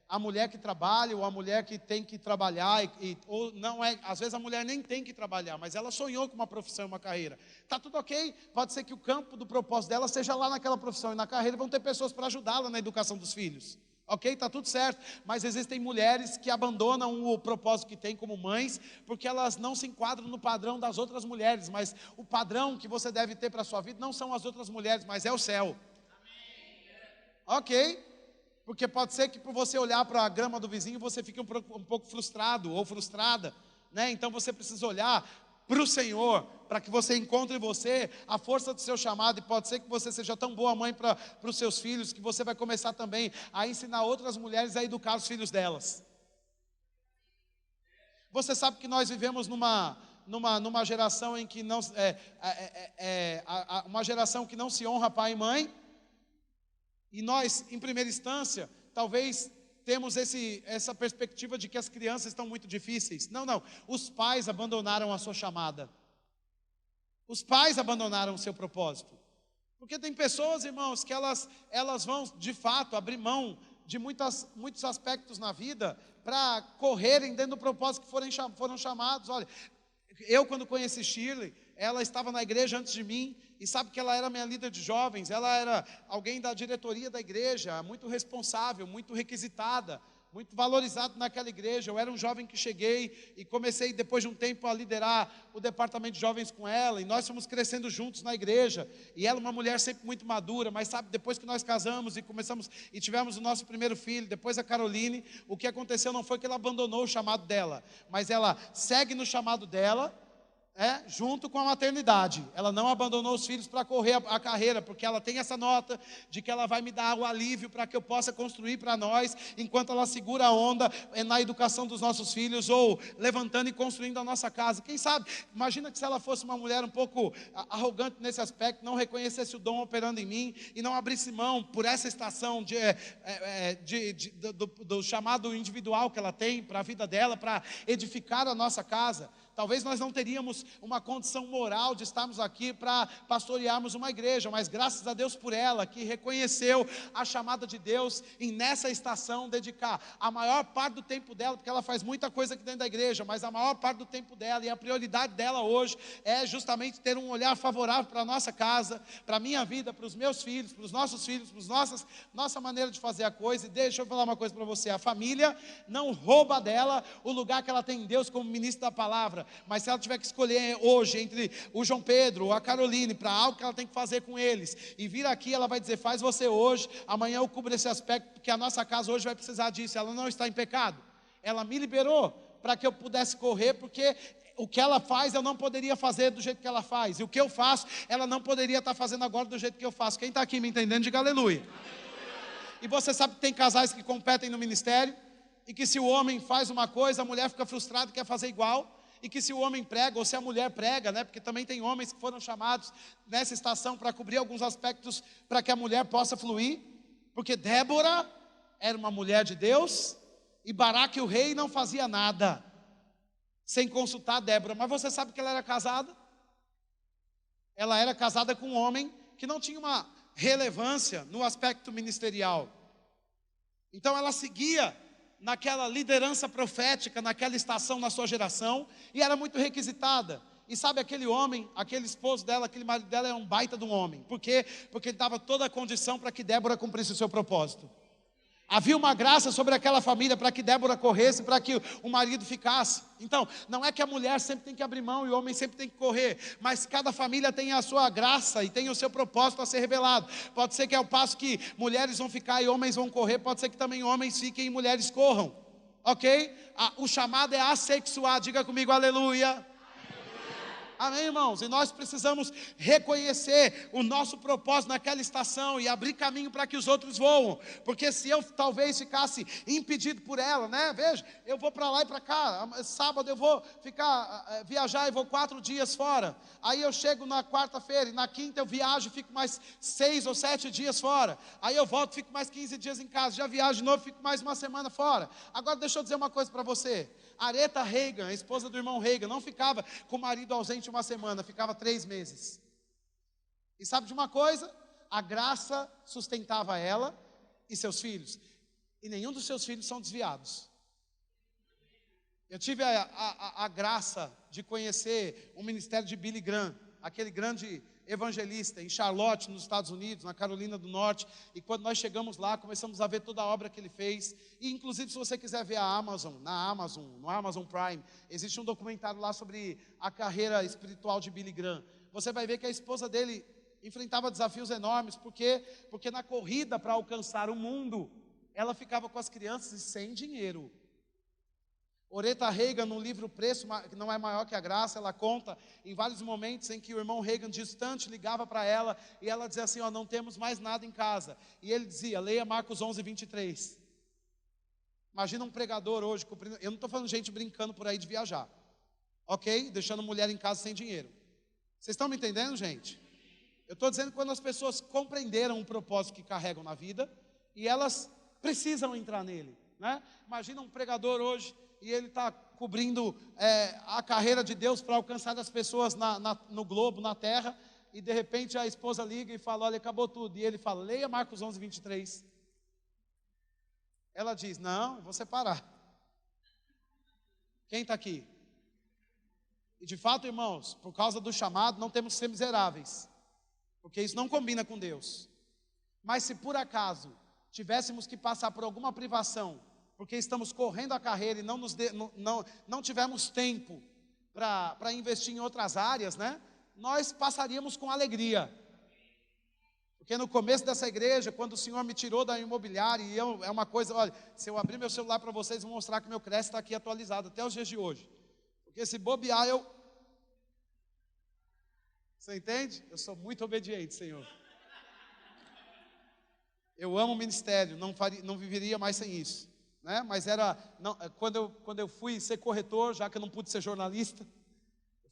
a mulher que trabalha, ou a mulher que tem que trabalhar, ou não é, às vezes a mulher nem tem que trabalhar, mas ela sonhou com uma profissão, uma carreira. Está tudo ok, pode ser que o campo do propósito dela seja lá naquela profissão, e na carreira vão ter pessoas para ajudá-la na educação dos filhos. Ok, está tudo certo, mas existem mulheres que abandonam o propósito que têm como mães, porque elas não se enquadram no padrão das outras mulheres, mas o padrão que você deve ter para a sua vida não são as outras mulheres, mas é o céu. Ok, porque pode ser que por você olhar para a grama do vizinho, você fique um pouco frustrado ou frustrada, né? Então você precisa olhar para o Senhor, para que você encontre em você a força do seu chamado. E pode ser que você seja tão boa mãe para os seus filhos, que você vai começar também a ensinar outras mulheres a educar os filhos delas. Você sabe que nós vivemos numa geração em que não uma geração que não se honra pai e mãe. E nós, em primeira instância, talvez temos essa perspectiva de que as crianças estão muito difíceis. Não, os pais abandonaram a sua chamada. Os pais abandonaram o seu propósito. Porque tem pessoas, irmãos, que elas vão, de fato, abrir mão de muitos aspectos na vida para correrem dentro do propósito que foram chamados. Olha, eu quando conheci Shirley, ela estava na igreja antes de mim, e sabe que ela era minha líder de jovens, ela era alguém da diretoria da igreja, muito responsável, muito requisitada, muito valorizado naquela igreja. Eu era um jovem que cheguei e comecei depois de um tempo a liderar o departamento de jovens com ela, e nós fomos crescendo juntos na igreja, e ela uma mulher sempre muito madura, mas sabe, depois que nós casamos e tivemos o nosso primeiro filho, depois a Caroline, o que aconteceu não foi que ela abandonou o chamado dela, mas ela segue no chamado dela, junto com a maternidade. Ela não abandonou os filhos para correr a carreira, porque ela tem essa nota de que ela vai me dar o alívio para que eu possa construir para nós, enquanto ela segura a onda na educação dos nossos filhos, ou levantando e construindo a nossa casa. Quem sabe, imagina que se ela fosse uma mulher um pouco arrogante nesse aspecto, não reconhecesse o dom operando em mim, e não abrisse mão por essa estação do chamado individual que ela tem para a vida dela, para edificar a nossa casa. Talvez nós não teríamos uma condição moral de estarmos aqui para pastorearmos uma igreja, mas graças a Deus por ela, que reconheceu a chamada de Deus em nessa estação dedicar a maior parte do tempo dela, porque ela faz muita coisa aqui dentro da igreja, mas a maior parte do tempo dela e a prioridade dela hoje é justamente ter um olhar favorável para a nossa casa, para a minha vida, para os meus filhos, para os nossos filhos, para nossa maneira de fazer a coisa. E deixa eu falar uma coisa para você: a família não rouba dela o lugar que ela tem em Deus como ministro da palavra, mas se ela tiver que escolher hoje entre o João Pedro ou a Caroline para algo que ela tem que fazer com eles, e vir aqui, ela vai dizer: faz você hoje, amanhã eu cubro esse aspecto, porque a nossa casa hoje vai precisar disso. Ela não está em pecado, ela me liberou para que eu pudesse correr, porque o que ela faz eu não poderia fazer do jeito que ela faz, e o que eu faço ela não poderia estar fazendo agora do jeito que eu faço. Quem está aqui me entendendo, diga aleluia. E você sabe que tem casais que competem no ministério, e que se o homem faz uma coisa, a mulher fica frustrada e quer fazer igual. E que se o homem prega, ou se a mulher prega, né? Porque também tem homens que foram chamados nessa estação para cobrir alguns aspectos para que a mulher possa fluir. Porque Débora era uma mulher de Deus, e Baraque o rei não fazia nada sem consultar Débora. Mas você sabe que ela era casada? Ela era casada com um homem que não tinha uma relevância no aspecto ministerial. Então ela seguia naquela liderança profética, naquela estação na sua geração, e era muito requisitada. E sabe, aquele homem, aquele esposo dela, aquele marido dela, é um baita de um homem. Por quê? Porque ele dava toda a condição para que Débora cumprisse o seu propósito. Havia uma graça sobre aquela família para que Débora corresse, para que o marido ficasse. Então, não é que a mulher sempre tem que abrir mão e o homem sempre tem que correr, mas cada família tem a sua graça e tem o seu propósito a ser revelado. Pode ser que ao passo que mulheres vão ficar e homens vão correr, pode ser que também homens fiquem e mulheres corram, ok? O chamado é assexuar, diga comigo aleluia. Amém, irmãos? E nós precisamos reconhecer o nosso propósito naquela estação e abrir caminho para que os outros voam. Porque se eu talvez ficasse impedido por ela, né? Veja, eu vou para lá e para cá. Sábado eu vou viajar e vou 4 dias fora. Aí eu chego na quarta-feira e na quinta eu viajo e fico mais 6 ou 7 dias fora. Aí eu volto e fico mais 15 dias em casa. Já viajo de novo e fico mais uma semana fora. Agora deixa eu dizer uma coisa para você. Aretha Reagan, a esposa do irmão Reagan, não ficava com o marido ausente uma semana, ficava 3 meses. E sabe de uma coisa? A graça sustentava ela e seus filhos. E nenhum dos seus filhos são desviados. Eu tive a graça de conhecer o ministério de Billy Graham, aquele grande evangelista em Charlotte, nos Estados Unidos, na Carolina do Norte. E quando nós chegamos lá, começamos a ver toda a obra que ele fez. E inclusive, se você quiser ver no Amazon Prime, existe um documentário lá sobre a carreira espiritual de Billy Graham. Você vai ver que a esposa dele enfrentava desafios enormes, porque na corrida para alcançar o mundo, ela ficava com as crianças e sem dinheiro. Aretha Reagan, no livro Preço Não É Maior que a Graça, ela conta em vários momentos em que o irmão Reagan distante ligava para ela e ela dizia assim: não temos mais nada em casa. E ele dizia: leia Marcos 11, 23. Imagina um pregador hoje, eu não estou falando de gente brincando por aí de viajar, ok? Deixando mulher em casa sem dinheiro. Vocês estão me entendendo, gente? Eu estou dizendo que quando as pessoas compreenderam o propósito que carregam na vida e elas precisam entrar nele, né? Imagina um pregador hoje e ele está cobrindo a carreira de Deus para alcançar as pessoas no globo, na terra, e de repente a esposa liga e fala: olha, acabou tudo. E ele fala: leia Marcos 11, 23. Ela diz: não, eu vou separar. Quem está aqui? E de fato, irmãos, por causa do chamado, não temos que ser miseráveis, porque isso não combina com Deus. Mas se por acaso tivéssemos que passar por alguma privação, porque estamos correndo a carreira e não tivemos tempo para investir em outras áreas, né? Nós passaríamos com alegria. Porque no começo dessa igreja, quando o Senhor me tirou da imobiliária, e é uma coisa, olha, se eu abrir meu celular para vocês, vou mostrar que meu crédito está aqui atualizado, até os dias de hoje. Porque se bobear, Você entende? Eu sou muito obediente, Senhor. Eu amo o ministério, não viveria mais sem isso. Né? Mas quando eu fui ser corretor, já que eu não pude ser jornalista,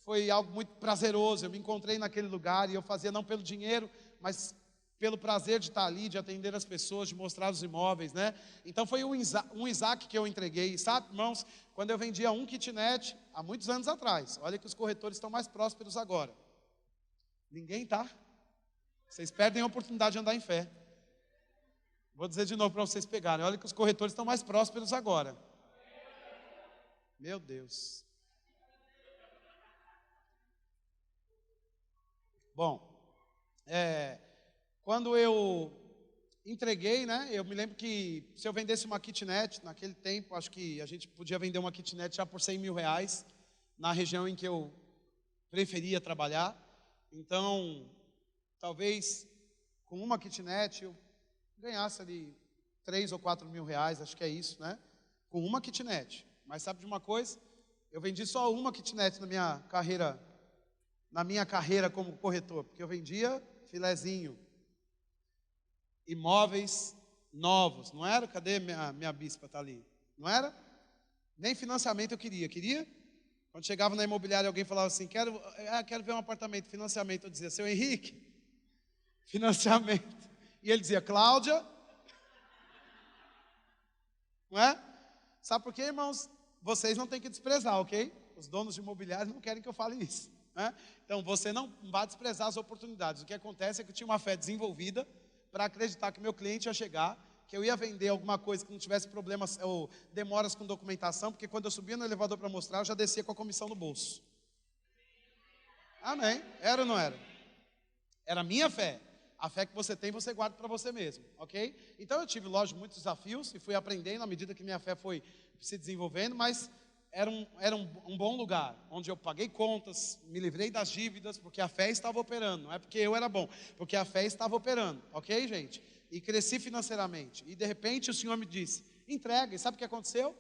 foi algo muito prazeroso. Eu me encontrei naquele lugar e eu fazia não pelo dinheiro, mas pelo prazer de estar ali, de atender as pessoas, de mostrar os imóveis, né? Então foi um Isaac que eu entreguei. E sabe, irmãos, quando eu vendia um kitnet, há muitos anos atrás, olha que os corretores estão mais prósperos agora. Ninguém tá. Vocês perdem a oportunidade de andar em fé. Vou dizer de novo para vocês pegarem. Olha que os corretores estão mais prósperos agora. Meu Deus. Bom, quando eu entreguei, né? Eu me lembro que se eu vendesse uma kitnet, naquele tempo, acho que a gente podia vender uma kitnet já por 100 mil reais, na região em que eu preferia trabalhar. Então, talvez com uma kitnet eu ganhasse ali 3 ou 4 mil reais, acho que é isso, né? Com uma kitnet. Mas sabe de uma coisa? Eu vendi só uma kitnet na minha carreira como corretor, porque eu vendia filezinho, imóveis novos, não era? Cadê minha bispa? Está ali. Não era? Nem financiamento eu queria. Queria? Quando chegava na imobiliária, alguém falava assim, quero ver um apartamento, financiamento. Eu dizia, seu Henrique, financiamento. E ele dizia, Cláudia. Não é? Sabe por quê, irmãos? Vocês não têm que desprezar, ok? Os donos de imobiliários não querem que eu fale isso, né? Então, você não vai desprezar as oportunidades. O que acontece é que eu tinha uma fé desenvolvida para acreditar que meu cliente ia chegar, que eu ia vender alguma coisa que não tivesse problemas ou demoras com documentação, porque quando eu subia no elevador para mostrar, eu já descia com a comissão no bolso. Amém? Era ou não era? Era a minha fé. A fé que você tem, você guarda para você mesmo, ok? Então eu tive, lógico, muitos desafios e fui aprendendo à medida que minha fé foi se desenvolvendo, mas era um bom lugar, onde eu paguei contas, me livrei das dívidas, porque a fé estava operando, não é porque eu era bom, porque a fé estava operando, ok, gente? E cresci financeiramente, e de repente o Senhor me disse, entrega, e sabe o que aconteceu?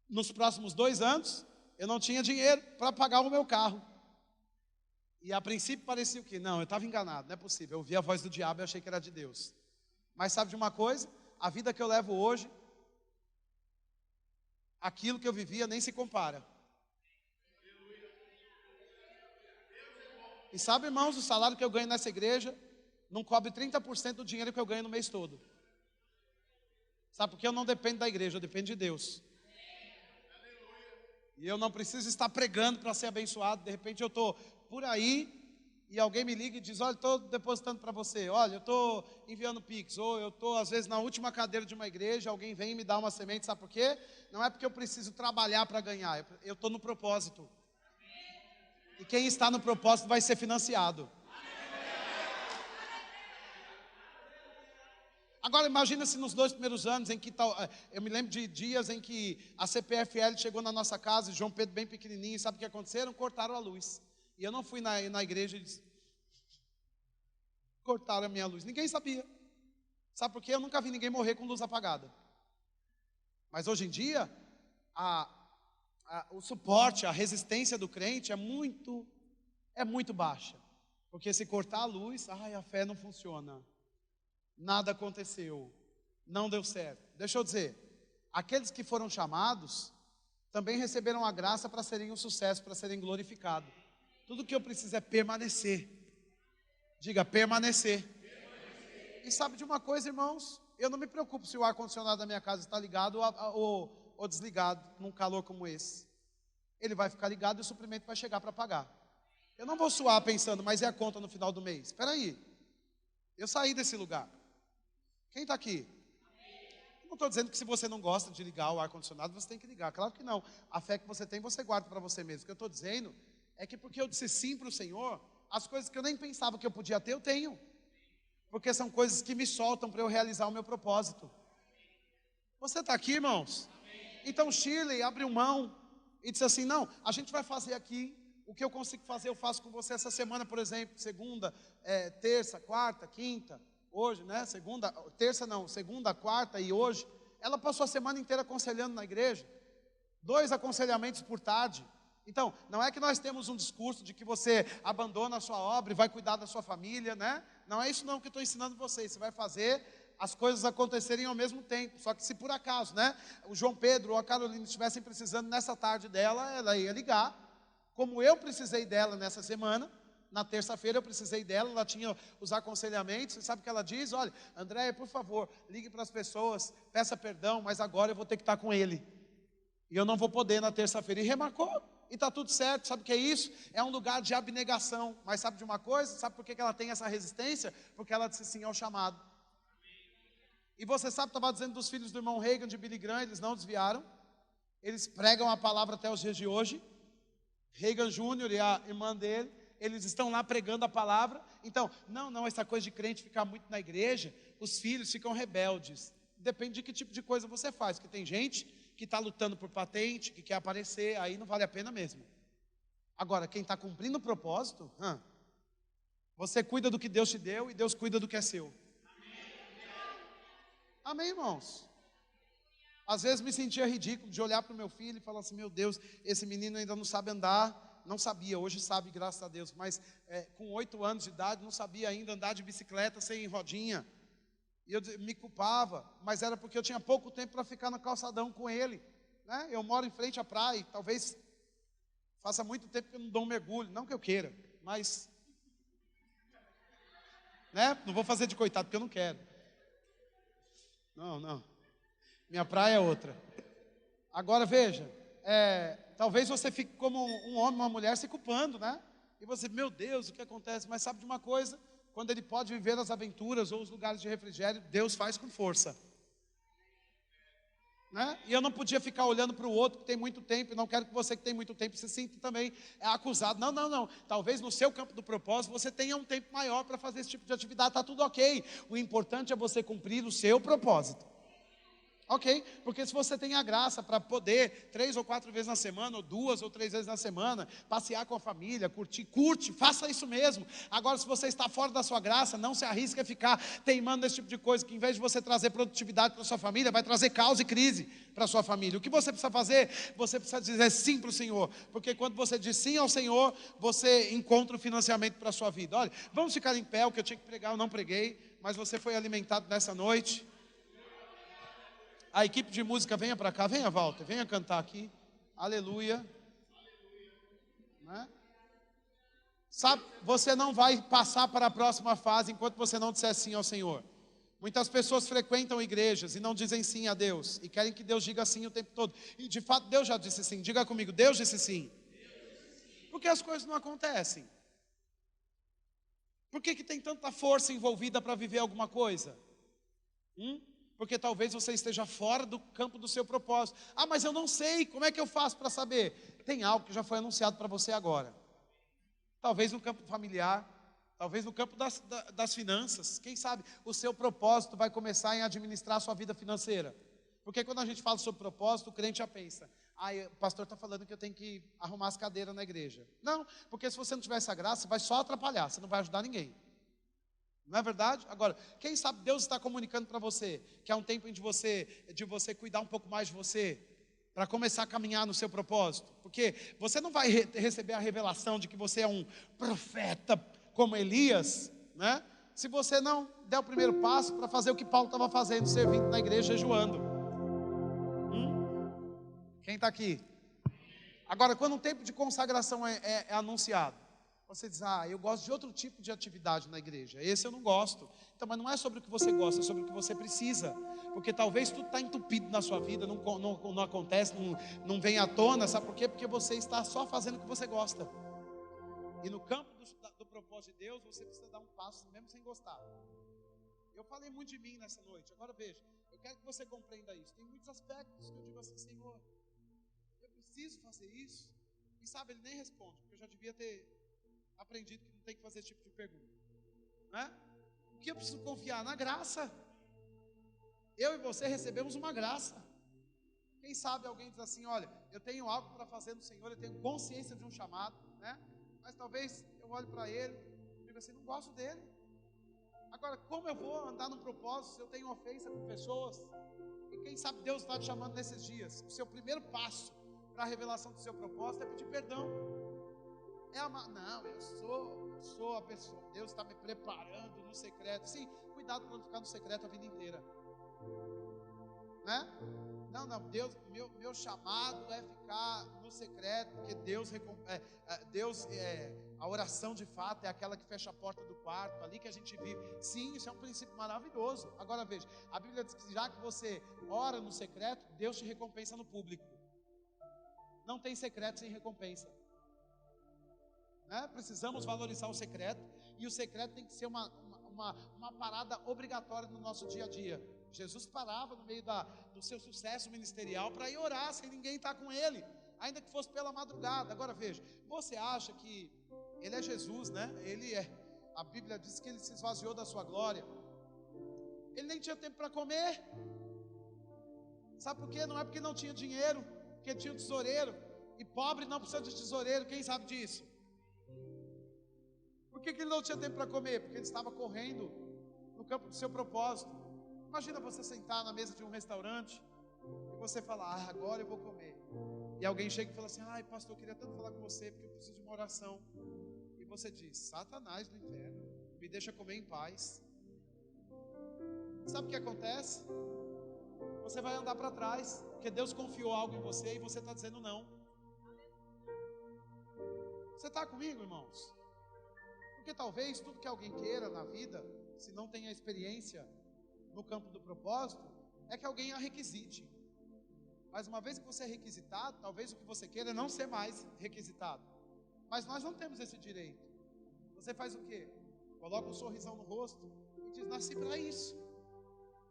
Nos próximos 2 anos, eu não tinha dinheiro para pagar o meu carro. E a princípio parecia o quê? Não, eu estava enganado, não é possível. Eu ouvi a voz do diabo e achei que era de Deus. Mas sabe de uma coisa? A vida que eu levo hoje, aquilo que eu vivia nem se compara. E sabe, irmãos, o salário que eu ganho nessa igreja não cobre 30% do dinheiro que eu ganho no mês todo. Sabe por quê? Eu não dependo da igreja, eu dependo de Deus. E eu não preciso estar pregando para ser abençoado. De repente eu estou por aí e alguém me liga e diz, olha, estou depositando para você, olha, eu estou enviando Pix, ou eu estou às vezes na última cadeira de uma igreja, alguém vem e me dá uma semente, sabe por quê? Não é porque eu preciso trabalhar para ganhar, eu estou no propósito. E quem está no propósito vai ser financiado. Agora imagina se nos 2 primeiros anos em que eu me lembro de dias em que a CPFL chegou na nossa casa, e João Pedro bem pequenininho, sabe o que aconteceram? Cortaram a luz. E eu não fui na igreja e disse, cortaram a minha luz. Ninguém sabia. Sabe por quê? Eu nunca vi ninguém morrer com luz apagada. Mas hoje em dia, o suporte, a resistência do crente é muito baixa. Porque se cortar a luz, a fé não funciona. Nada aconteceu. Não deu certo. Deixa eu dizer, aqueles que foram chamados também receberam a graça para serem um sucesso, para serem glorificados. Tudo que eu preciso é permanecer. Diga, permanecer. E sabe de uma coisa, irmãos? Eu não me preocupo se o ar-condicionado da minha casa está ligado ou desligado num calor como esse. Ele vai ficar ligado e o suprimento vai chegar para pagar. Eu não vou suar pensando, mas é a conta no final do mês. Espera aí. Eu saí desse lugar. Quem está aqui? Eu não estou dizendo que se você não gosta de ligar o ar-condicionado, você tem que ligar. Claro que não. A fé que você tem, você guarda para você mesmo. O que eu estou dizendo é que porque eu disse sim para o Senhor, as coisas que eu nem pensava que eu podia ter, eu tenho. Porque são coisas que me soltam para eu realizar o meu propósito. Você está aqui, irmãos? Então Shirley abriu mão e disse assim, não, a gente vai fazer aqui, o que eu consigo fazer eu faço com você essa semana, por exemplo, segunda, terça, quarta, quinta, hoje, né, segunda, quarta e hoje. Ela passou a semana inteira aconselhando na igreja, 2 aconselhamentos por tarde. Então, não é que nós temos um discurso de que você abandona a sua obra e vai cuidar da sua família, né? Não é isso não que eu estou ensinando vocês. Você vai fazer as coisas acontecerem ao mesmo tempo. Só que se por acaso, né, o João Pedro ou a Carolina estivessem precisando nessa tarde dela, ela ia ligar, como eu precisei dela nessa semana, Na terça-feira eu precisei dela, ela tinha os aconselhamentos. Você sabe o que ela diz? Olha, Andréia, por favor, ligue para as pessoas, peça perdão, mas agora eu vou ter que estar com ele. E eu não vou poder na terça-feira. E remarcou, e está tudo certo. Sabe o que é isso? É um lugar de abnegação. Mas sabe de uma coisa? Sabe por que ela tem essa resistência? Porque ela disse sim ao chamado. E você sabe, estava dizendo dos filhos do irmão Reagan, de Billy Graham, eles não desviaram. Eles pregam a palavra até os dias de hoje. Reagan Jr. e a irmã dele, eles estão lá pregando a palavra. Então, não, essa coisa de crente ficar muito na igreja, os filhos ficam rebeldes. Depende de que tipo de coisa você faz, porque tem gente que está lutando por patente, que quer aparecer, aí não vale a pena mesmo. Agora, quem está cumprindo o propósito, você cuida do que Deus te deu e Deus cuida do que é seu. Amém, irmãos? Às vezes me sentia ridículo de olhar para o meu filho e falar assim, meu Deus, esse menino ainda não sabe andar. Não sabia, hoje sabe, graças a Deus. Mas com 8 anos de idade, não sabia ainda andar de bicicleta sem rodinha. E eu me culpava, mas era porque eu tinha pouco tempo para ficar no calçadão com ele, né? Eu moro em frente à praia, e talvez faça muito tempo que eu não dou um mergulho. Não que eu queira, mas né? Não vou fazer de coitado, porque eu não quero. Não. Minha praia é outra. Agora veja, talvez você fique como um homem, uma mulher se culpando, né? E você, meu Deus, o que acontece? Mas sabe de uma coisa? Quando ele pode viver as aventuras ou os lugares de refrigério, Deus faz com força, né? E eu não podia ficar olhando para o outro que tem muito tempo. E não quero que você que tem muito tempo se sinta também acusado. Não. Talvez no seu campo do propósito você tenha um tempo maior para fazer esse tipo de atividade. Está tudo ok. O importante é você cumprir o seu propósito. Ok? Porque se você tem a graça para poder 3 ou 4 vezes na semana, ou 2 ou 3 vezes na semana, passear com a família, curte, faça isso mesmo. Agora, se você está fora da sua graça, não se arrisque a ficar teimando nesse tipo de coisa, que em vez de você trazer produtividade para a sua família, vai trazer caos e crise para a sua família. O que você precisa fazer? Você precisa dizer sim para o Senhor, porque quando você diz sim ao Senhor, você encontra o financiamento para a sua vida. Olha, vamos ficar em pé, o que eu tinha que pregar eu não preguei, mas você foi alimentado nessa noite. A equipe de música, venha para cá, venha, Walter, venha cantar aqui. Aleluia. Né? Sabe, você não vai passar para a próxima fase enquanto você não disser sim ao Senhor. Muitas pessoas frequentam igrejas e não dizem sim a Deus, e querem que Deus diga sim o tempo todo. E de fato Deus já disse sim. Diga comigo, Deus disse sim. Porque as coisas não acontecem. Por que tem tanta força envolvida para viver alguma coisa? Porque talvez você esteja fora do campo do seu propósito. Mas eu não sei, como é que eu faço para saber? Tem algo que já foi anunciado para você agora. Talvez no campo familiar, talvez no campo das finanças. Quem sabe o seu propósito vai começar em administrar a sua vida financeira. Porque quando a gente fala sobre propósito, o crente já pensa, o pastor está falando que eu tenho que arrumar as cadeiras na igreja. Não, porque se você não tiver essa graça, vai só atrapalhar, você não vai ajudar ninguém. Não é verdade? Agora, quem sabe Deus está comunicando para você que é um tempo de você cuidar um pouco mais de você, para começar a caminhar no seu propósito. Porque você não vai receber a revelação de que você é um profeta como Elias, né? Se você não der o primeiro passo para fazer o que Paulo estava fazendo, servindo na igreja, jejuando. Quem está aqui? Agora, quando um tempo de consagração é anunciado, você diz, eu gosto de outro tipo de atividade na igreja, esse eu não gosto. Então, mas não é sobre o que você gosta, é sobre o que você precisa. Porque talvez tudo está entupido na sua vida, não acontece, não vem à tona. Sabe por quê? Porque você está só fazendo o que você gosta. E no campo do propósito de Deus, você precisa dar um passo, mesmo sem gostar. Eu falei muito de mim nessa noite. Agora veja, eu quero que você compreenda isso. Tem muitos aspectos que eu digo assim, Senhor, eu preciso fazer isso. E sabe, ele nem responde, porque eu já devia ter aprendido que não tem que fazer esse tipo de pergunta, né? O que eu preciso confiar? Na graça. Eu e você recebemos uma graça. Quem sabe alguém diz assim, olha, eu tenho algo para fazer no Senhor, eu tenho consciência de um chamado, né? Mas talvez eu olhe para ele e diga assim, não gosto dele. Agora, como eu vou andar num propósito se eu tenho ofensa com pessoas? E quem sabe Deus está te chamando nesses dias. O seu primeiro passo para a revelação do seu propósito é pedir perdão. Não, eu sou a pessoa. Deus está me preparando no secreto. Sim, cuidado para não ficar no secreto a vida inteira, né? Não, Deus, meu chamado é ficar no secreto, porque Deus A oração de fato é aquela que fecha a porta do quarto, ali que a gente vive. Sim, isso é um princípio maravilhoso. Agora veja, a Bíblia diz que já que você ora no secreto, Deus te recompensa no público. Não tem secreto sem recompensa, né? Precisamos valorizar o secreto. E o secreto tem que ser uma parada obrigatória no nosso dia a dia. Jesus parava no meio do seu sucesso ministerial para ir orar, sem ninguém estar com ele, ainda que fosse pela madrugada. Agora veja, você acha que ele é Jesus, né? A Bíblia diz que ele se esvaziou da sua glória. Ele nem tinha tempo para comer. Sabe por quê? Não é porque não tinha dinheiro, porque tinha um tesoureiro. E pobre não precisa de tesoureiro, quem sabe disso? Por que ele não tinha tempo para comer? Porque ele estava correndo no campo do seu propósito. Imagina você sentar na mesa de um restaurante e você falar, agora eu vou comer. E alguém chega e fala assim, ai pastor, eu queria tanto falar com você porque eu preciso de uma oração. E você diz, Satanás do inferno, me deixa comer em paz. Sabe o que acontece? Você vai andar para trás, porque Deus confiou algo em você e você está dizendo não. Você está comigo, irmãos? Porque talvez tudo que alguém queira na vida, se não tem a experiência no campo do propósito, é que alguém a requisite. Mas uma vez que você é requisitado, talvez o que você queira é não ser mais requisitado. Mas nós não temos esse direito. Você faz o quê? Coloca um sorrisão no rosto e diz, nasci para isso.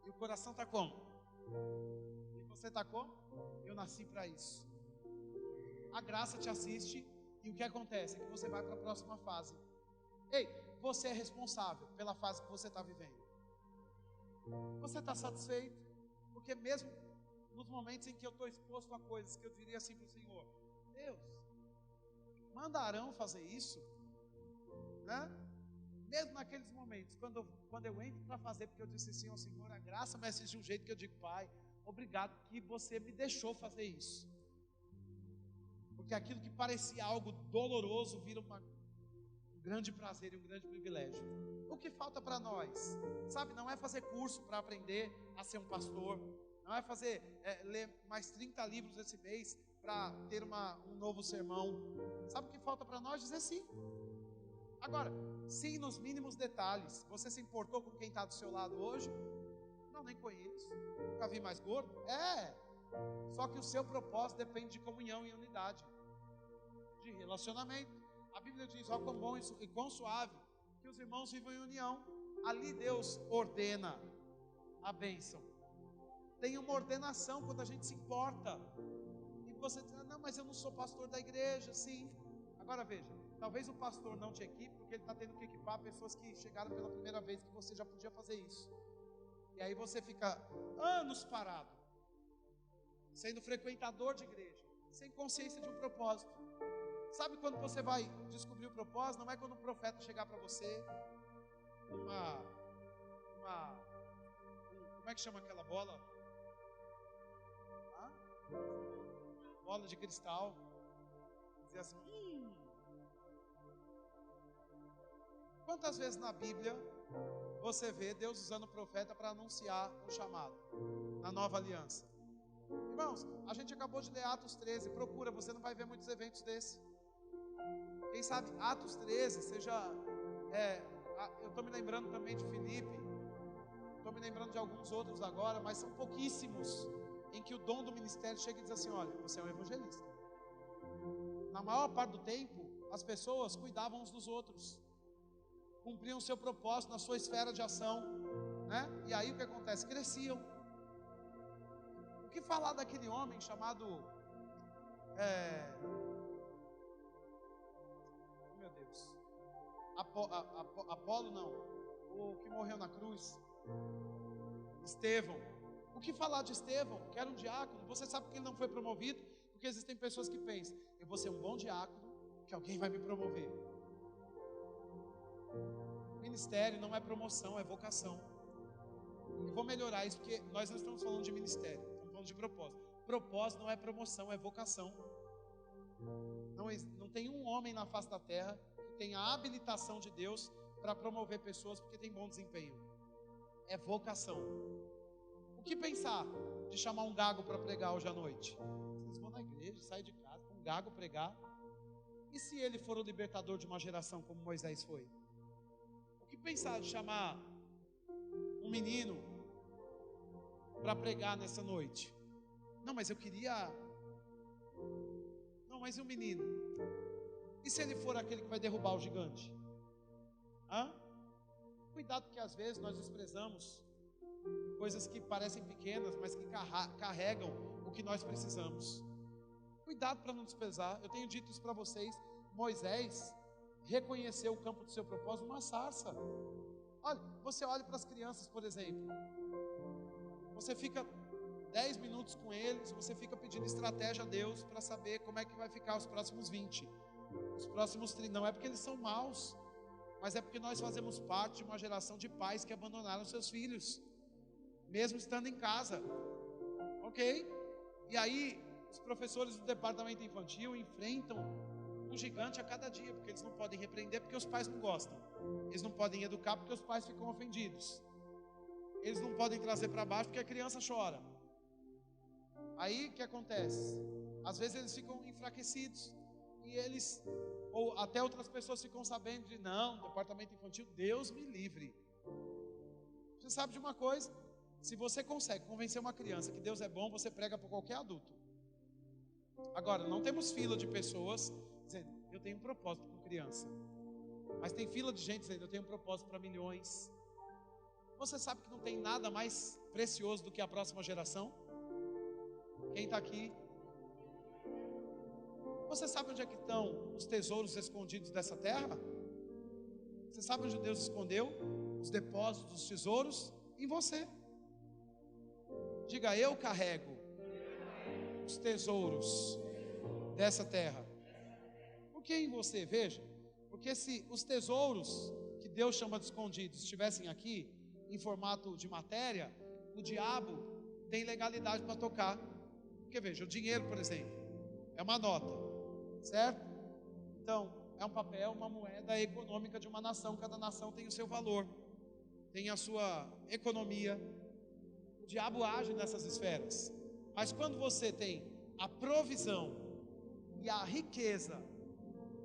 E o coração está como? E você está como? Eu nasci para isso. A graça te assiste e o que acontece é que você vai para a próxima fase. Ei, você é responsável pela fase que você está vivendo. Você está satisfeito? Porque mesmo nos momentos em que eu estou exposto a coisas que eu diria assim para o Senhor, Deus, manda Arão fazer isso, né? Mesmo naqueles momentos, quando eu entro para fazer, porque eu disse assim ao Senhor, a graça me assiste de um jeito que eu digo, Pai, obrigado que você me deixou fazer isso. Porque aquilo que parecia algo doloroso vira um grande prazer e um grande privilégio. O que falta para nós? Sabe, não é fazer curso para aprender a ser um pastor, não é ler mais 30 livros esse mês para ter um novo sermão. Sabe o que falta para nós? Dizer sim. Agora, sim nos mínimos detalhes. Você se importou com quem está do seu lado hoje? Não, nem conheço. Nunca vi mais gordo? Só que o seu propósito depende de comunhão e unidade, de relacionamento. A Bíblia diz, ó, quão bom e quão suave que os irmãos vivam em união. Ali Deus ordena a bênção. Tem uma ordenação quando a gente se importa. E você diz, não, mas eu não sou pastor da igreja. Sim. Agora veja, talvez o pastor não te equipe, porque ele está tendo que equipar pessoas que chegaram pela primeira vez, que você já podia fazer isso. E aí você fica anos parado, sendo frequentador de igreja, sem consciência de um propósito. Sabe quando você vai descobrir o propósito? Não é quando o profeta chegar para você, como é que chama aquela bola? Bola de cristal. Dizer assim, Quantas vezes na Bíblia você vê Deus usando o profeta para anunciar o chamado na nova aliança? Irmãos, a gente acabou de ler Atos 13, procura, você não vai ver muitos eventos desses. Quem sabe Atos 13 seja, eu estou me lembrando também de Filipe, estou me lembrando de alguns outros agora, mas são pouquíssimos em que o dom do ministério chega e diz assim, olha, você é um evangelista. Na maior parte do tempo, as pessoas cuidavam uns dos outros, cumpriam o seu propósito na sua esfera de ação, né? E aí o que acontece? Cresciam. O que falar daquele homem chamado meu Deus, Apolo não, o que morreu na cruz, Estevão. O que falar de Estevão, que era um diácono? Você sabe que ele não foi promovido? Porque existem pessoas que pensam, eu vou ser um bom diácono, que alguém vai me promover. Ministério não é promoção, é vocação. Eu vou melhorar isso, porque nós não estamos falando de ministério, estamos falando de propósito. Propósito não é promoção, é vocação. Não tem um homem na face da terra que tenha a habilitação de Deus para promover pessoas porque tem bom desempenho. É vocação. O que pensar de chamar um gago para pregar hoje à noite? Vocês vão na igreja, saem de casa, um gago pregar. E se ele for o libertador de uma geração como Moisés foi? O que pensar de chamar um menino para pregar nessa noite? Não, mas eu queria... Não, mas e o menino? E se ele for aquele que vai derrubar o gigante? Cuidado, porque às vezes nós desprezamos coisas que parecem pequenas, mas que carregam o que nós precisamos. Cuidado para não desprezar. Eu tenho dito isso para vocês. Moisés reconheceu o campo do seu propósito numa sarça. Olha, você olha para as crianças, por exemplo. Você fica 10 minutos com eles, você fica pedindo estratégia a Deus para saber como é que vai ficar os próximos 20, os próximos 30. Não é porque eles são maus, mas é porque nós fazemos parte de uma geração de pais que abandonaram seus filhos, mesmo estando em casa, ok? E aí, os professores do departamento infantil enfrentam um gigante a cada dia, porque eles não podem repreender porque os pais não gostam, eles não podem educar porque os pais ficam ofendidos, eles não podem trazer para baixo porque a criança chora. Aí o que acontece? Às vezes eles ficam enfraquecidos, e eles, ou até outras pessoas ficam sabendo de, não, departamento infantil, Deus me livre. Você sabe de uma coisa? Se você consegue convencer uma criança que Deus é bom, você prega para qualquer adulto. Agora, não temos fila de pessoas dizendo, eu tenho um propósito com criança. Mas tem fila de gente dizendo, eu tenho um propósito para milhões. Você sabe que não tem nada mais precioso do que a próxima geração? Quem está aqui? Você sabe onde é que estão os tesouros escondidos dessa terra? Você sabe onde Deus escondeu os depósitos dos tesouros? Em você. Diga, eu carrego os tesouros dessa terra. Por que em você? Veja, porque se os tesouros que Deus chama de escondidos estivessem aqui, em formato de matéria, o diabo tem legalidade para tocar. Porque veja, o dinheiro, por exemplo, é uma nota, certo? Então, é um papel, uma moeda econômica de uma nação. Cada nação tem o seu valor, tem a sua economia. O diabo age nessas esferas. Mas quando você tem a provisão e a riqueza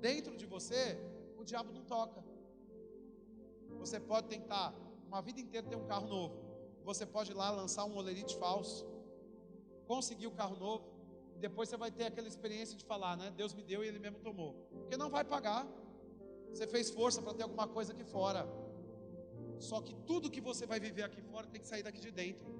dentro de você, o diabo não toca. Você pode tentar uma vida inteira ter um carro novo. Você pode ir lá lançar um olerite falso, conseguir o carro novo, e depois você vai ter aquela experiência de falar, né? Deus me deu e Ele mesmo tomou. Porque não vai pagar. Você fez força para ter alguma coisa aqui fora. Só que tudo que você vai viver aqui fora tem que sair daqui de dentro.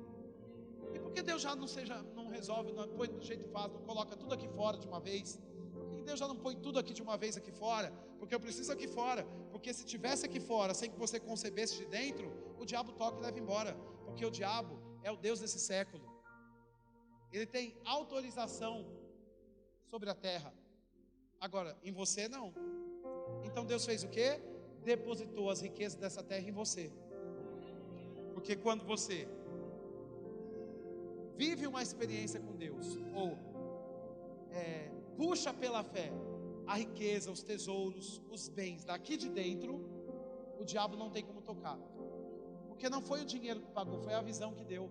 E por que Deus já não resolve, não põe do jeito fácil, não coloca tudo aqui fora de uma vez? Por que Deus já não põe tudo aqui de uma vez aqui fora? Porque eu preciso aqui fora. Porque se tivesse aqui fora, sem que você concebesse de dentro, o diabo toca e leva embora. Porque o diabo é o Deus desse século. Ele tem autorização sobre a terra. Agora, em você não. Então Deus fez o quê? Depositou as riquezas dessa terra em você. Porque quando você vive uma experiência com Deus, ou puxa pela fé a riqueza, os tesouros, os bens daqui de dentro, o diabo não tem como tocar. Porque não foi o dinheiro que pagou, foi a visão que deu.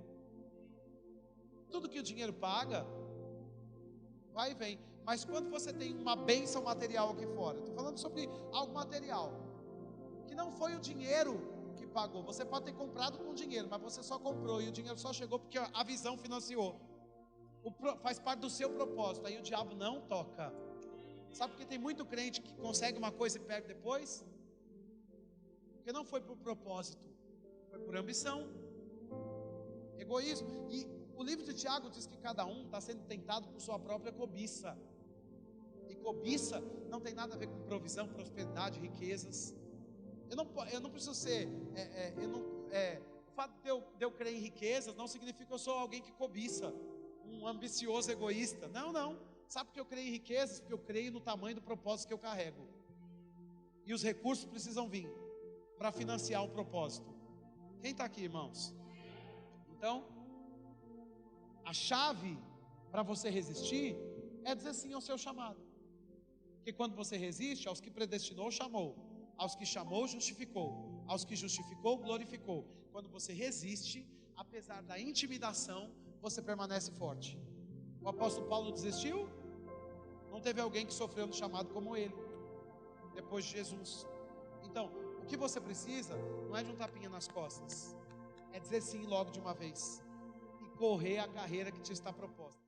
Tudo que o dinheiro paga, vai e vem. Mas quando você tem uma bênção material aqui fora, estou falando sobre algo material, que não foi o dinheiro que pagou. Você pode ter comprado com dinheiro, mas você só comprou e o dinheiro só chegou porque a visão financiou. Faz parte do seu propósito, aí o diabo não toca. Sabe por que tem muito crente que consegue uma coisa e perde depois? Porque não foi por propósito, foi por ambição, egoísmo. E o livro de Tiago diz que cada um está sendo tentado por sua própria cobiça. E cobiça não tem nada a ver com provisão, prosperidade, riquezas. Eu não preciso ser, o fato de eu crer em riquezas não significa que eu sou alguém que cobiça, um ambicioso egoísta. Não. Sabe por que eu creio em riquezas? Porque eu creio no tamanho do propósito que eu carrego. E os recursos precisam vir para financiar o propósito. Quem está aqui, irmãos? Então, a chave para você resistir é dizer sim ao seu chamado. Porque quando você resiste, aos que predestinou, chamou. Aos que chamou, justificou. Aos que justificou, glorificou. Quando você resiste, apesar da intimidação, você permanece forte. O apóstolo Paulo desistiu? Não teve alguém que sofreu no chamado como ele. depois de Jesus. Então, o que você precisa não é de um tapinha nas costas, é dizer sim logo de uma vez e correr a carreira que te está proposta.